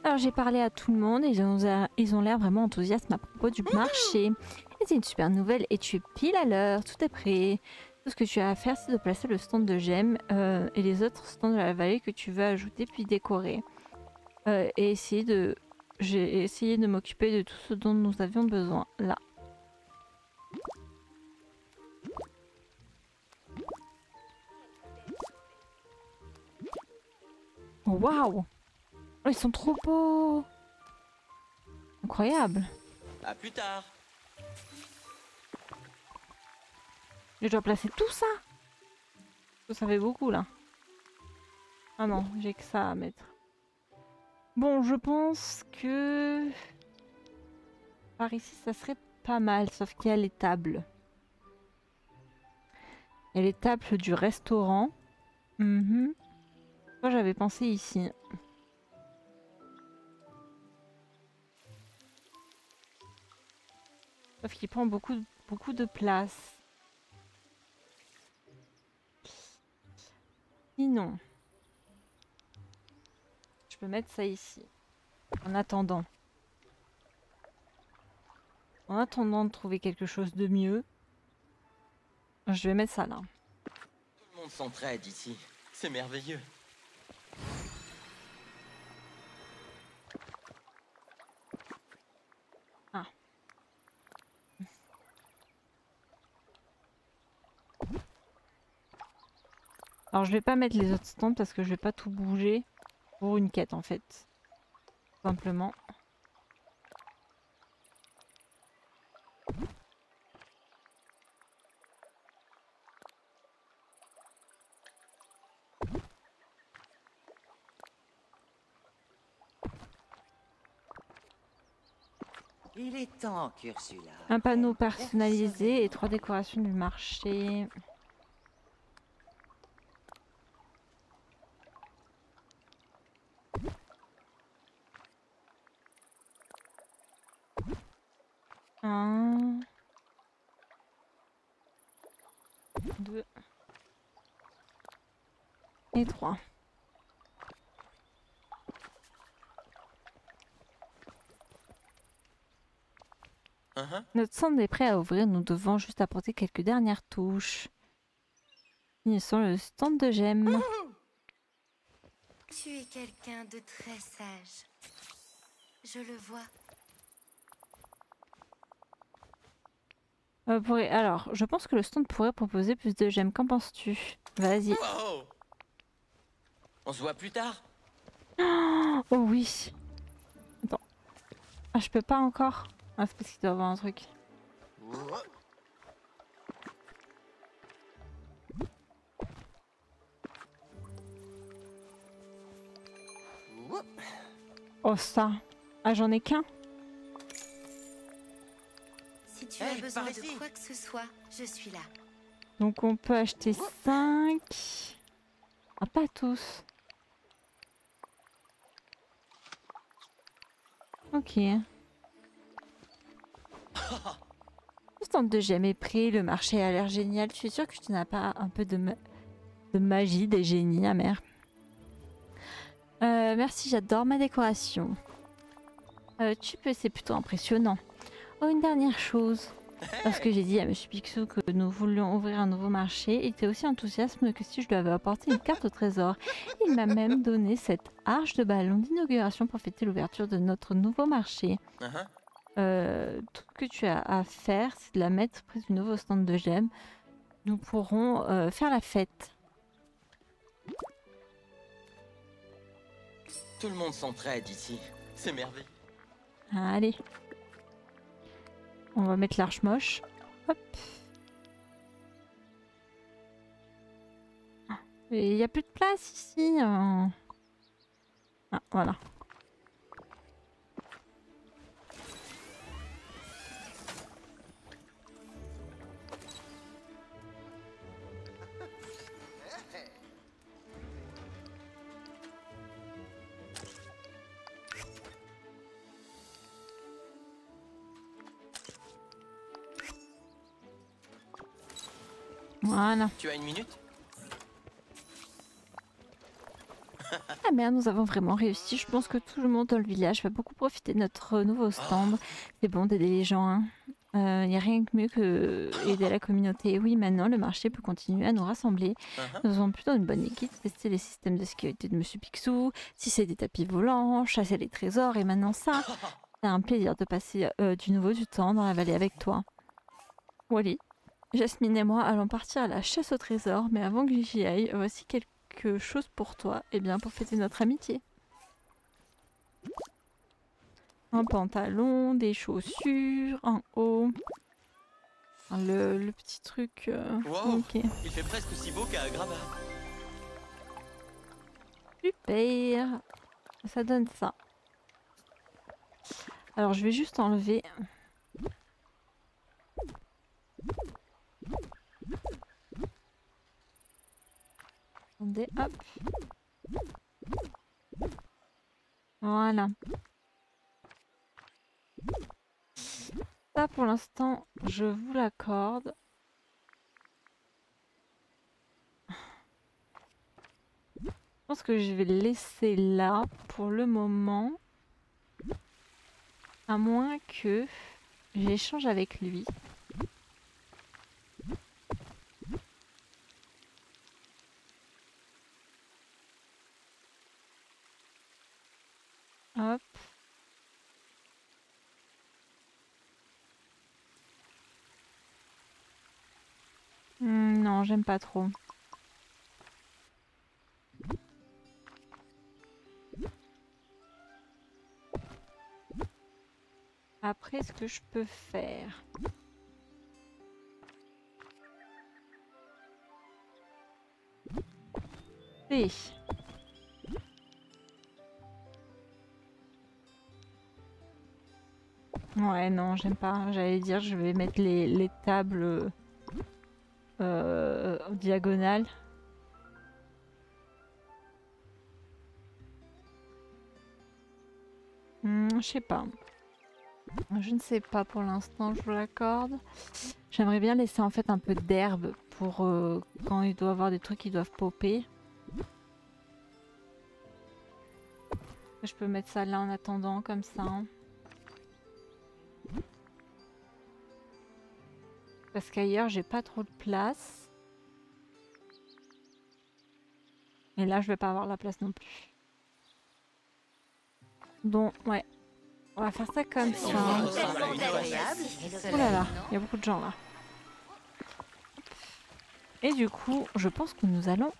Alors j'ai parlé à tout le monde et ils ont l'air vraiment enthousiastes à propos du marché. Et c'est une super nouvelle et tu es pile à l'heure, tout est prêt. Tout ce que tu as à faire, c'est de placer le stand de gemmes et les autres stands de la vallée que tu veux ajouter puis décorer. Et j'ai essayé de m'occuper de tout ce dont nous avions besoin là. Waouh! Oh, ils sont trop beaux! Incroyable! À plus tard. Je dois placer tout ça? Ça fait beaucoup là. Ah non, j'ai que ça à mettre. Bon, je pense que... Par ici, ça serait pas mal, sauf qu'il y a les tables. Il y a les tables du restaurant. Moi, j'avais pensé ici. Sauf qu'il prend beaucoup de place. Sinon, je peux mettre ça ici. En attendant. En attendant de trouver quelque chose de mieux, je vais mettre ça là. Tout le monde s'entraide ici. C'est merveilleux. Ah. Alors je vais pas mettre les autres stands parce que je vais pas tout bouger pour une quête en fait. Simplement. Il est temps, Ursula. Un panneau personnalisé et 3 décorations du marché. Un, 2 et 3. Notre stand est prêt à ouvrir, nous devons juste apporter quelques dernières touches. Finissons le stand de gemmes. Tu es quelqu'un de très sage. Je le vois. Alors, je pense que le stand pourrait proposer plus de gemmes. Qu'en penses-tu? Vas-y. Wow. On se voit plus tard. Oh oui. Attends. Ah, je peux pas encore. Ah, c'est parce qu'il doit y avoir un truc. Oh ça. Ah, j'en ai qu'un. Si tu as besoin de quoi que ce soit, je suis là. Donc on peut acheter 5. Ah, pas tous. Ok. Le stand de gemmes est pris, le marché a l'air génial. Tu es sûr que tu n'as pas un peu de magie des génies amers? Merci, j'adore ma décoration. C'est plutôt impressionnant. Oh, une dernière chose. Lorsque j'ai dit à Monsieur Picsou que nous voulions ouvrir un nouveau marché, il était aussi enthousiaste que si je lui avais apporté une carte au trésor. Il m'a même donné cette arche de ballon d'inauguration pour fêter l'ouverture de notre nouveau marché. Tout ce que tu as à faire, c'est de la mettre près du nouveau stand de gemmes. Nous pourrons faire la fête. Tout le monde s'entraide ici. C'est merveilleux. Allez. On va mettre l'arche moche. Hop. Il n'y a plus de place ici. Ah, voilà. Voilà. Tu as une minute? Ah merde, nous avons vraiment réussi. Je pense que tout le monde dans le village va beaucoup profiter de notre nouveau stand. C'est bon d'aider les gens. Il n'y a rien de mieux que aider la communauté. Oui, maintenant le marché peut continuer à nous rassembler. Nous avons plutôt une bonne équipe. Tester les systèmes de sécurité de Monsieur Picsou, tisser des tapis volants, chasser les trésors et maintenant ça. C'est un plaisir de passer du nouveau du temps dans la vallée avec toi. Wally, Jasmine et moi allons partir à la chasse au trésor, mais avant que j'y aille, voici quelque chose pour toi, et bien pour fêter notre amitié. Un pantalon, des chaussures, un haut, le petit truc. Wow, ok. il fait presque aussi beau qu'à Grabat. Super, ça donne ça. Alors je vais juste enlever. Attendez, hop. Voilà. Ça pour l'instant, je vous l'accorde. Je pense que je vais le laisser là pour le moment. À moins que j'échange avec lui. Hop. Non, j'aime pas trop. Après, ce que je peux faire... c'est... Ouais, non, j'aime pas. J'allais dire, je vais mettre les tables diagonales. Je sais pas. Je ne sais pas pour l'instant, je vous l'accorde. J'aimerais bien laisser en fait un peu d'herbe pour quand il doit y avoir des trucs qui doivent popper. Je peux mettre ça là en attendant, comme ça. Hein. Parce qu'ailleurs, j'ai pas trop de place. Et là, je vais pas avoir la place non plus. Donc, ouais. On va faire ça comme ça. Oh là là, il y a beaucoup de gens là. Et du coup, je pense que nous allons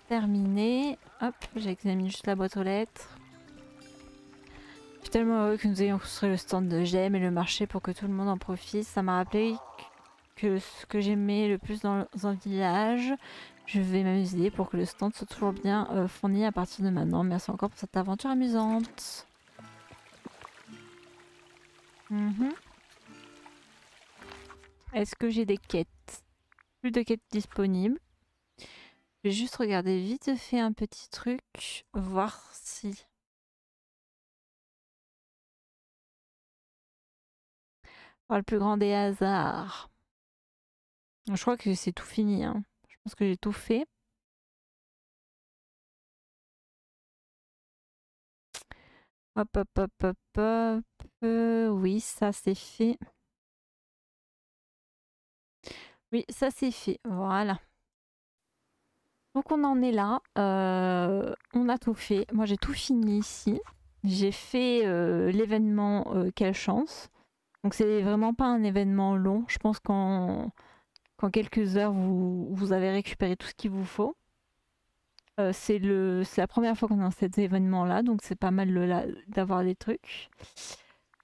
terminer. Hop, j'examine juste la boîte aux lettres. Je suis tellement heureux que nous ayons construit le stand de gemmes et le marché pour que tout le monde en profite. Ça m'a rappelé que ce que j'aimais le plus dans un village. Je vais m'amuser pour que le stand soit toujours bien fourni à partir de maintenant. Merci encore pour cette aventure amusante. Est-ce que j'ai des quêtes? Plus de quêtes disponibles. Je vais juste regarder vite fait un petit truc. Voir si... Par le plus grand des hasards. Je crois que c'est tout fini. Hein. Je pense que j'ai tout fait. Hop, hop, hop, hop, hop. Oui, ça c'est fait. Oui, ça c'est fait. Voilà. Donc on en est là. On a tout fait. Moi j'ai tout fini ici. J'ai fait l'événement Quelle chance. Donc c'est vraiment pas un événement long. Je pense qu'en quelques heures vous avez récupéré tout ce qu'il vous faut. C'est la première fois qu'on est dans cet événement là, donc c'est pas mal d'avoir des trucs.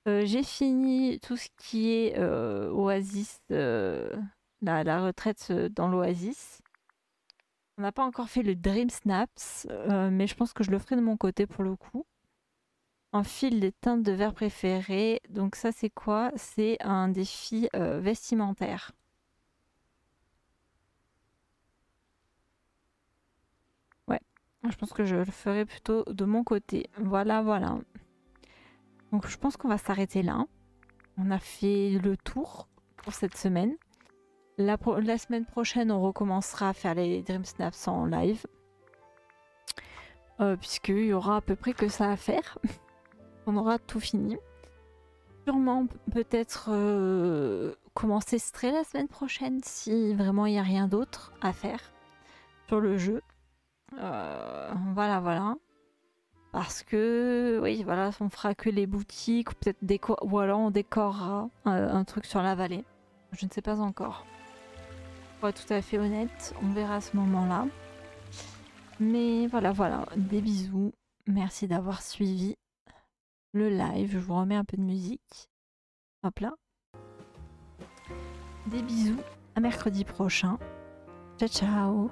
J'ai fini tout ce qui est Oasis, la retraite dans l'Oasis. On n'a pas encore fait le Dream Snaps, mais je pense que je le ferai de mon côté pour le coup. Enfile des teintes de verre préférées. Donc ça c'est quoi? C'est un défi vestimentaire. Ouais, je pense que je le ferai plutôt de mon côté. Voilà, voilà. Donc je pense qu'on va s'arrêter là. On a fait le tour pour cette semaine. La semaine prochaine, on recommencera à faire les Dream Snaps en live. Puisqu'il y aura à peu près que ça à faire. On aura tout fini. Sûrement peut-être commencer Stray la semaine prochaine si vraiment il n'y a rien d'autre à faire sur le jeu. Voilà, voilà. Parce que, oui, voilà, on fera que les boutiques, ou peut-être ou alors on décorera un truc sur la vallée. Je ne sais pas encore. Pour être tout à fait honnête, on verra à ce moment-là. Mais voilà, voilà, des bisous. Merci d'avoir suivi le live. Je vous remets un peu de musique. Hop là. Des bisous. À mercredi prochain. Ciao, ciao.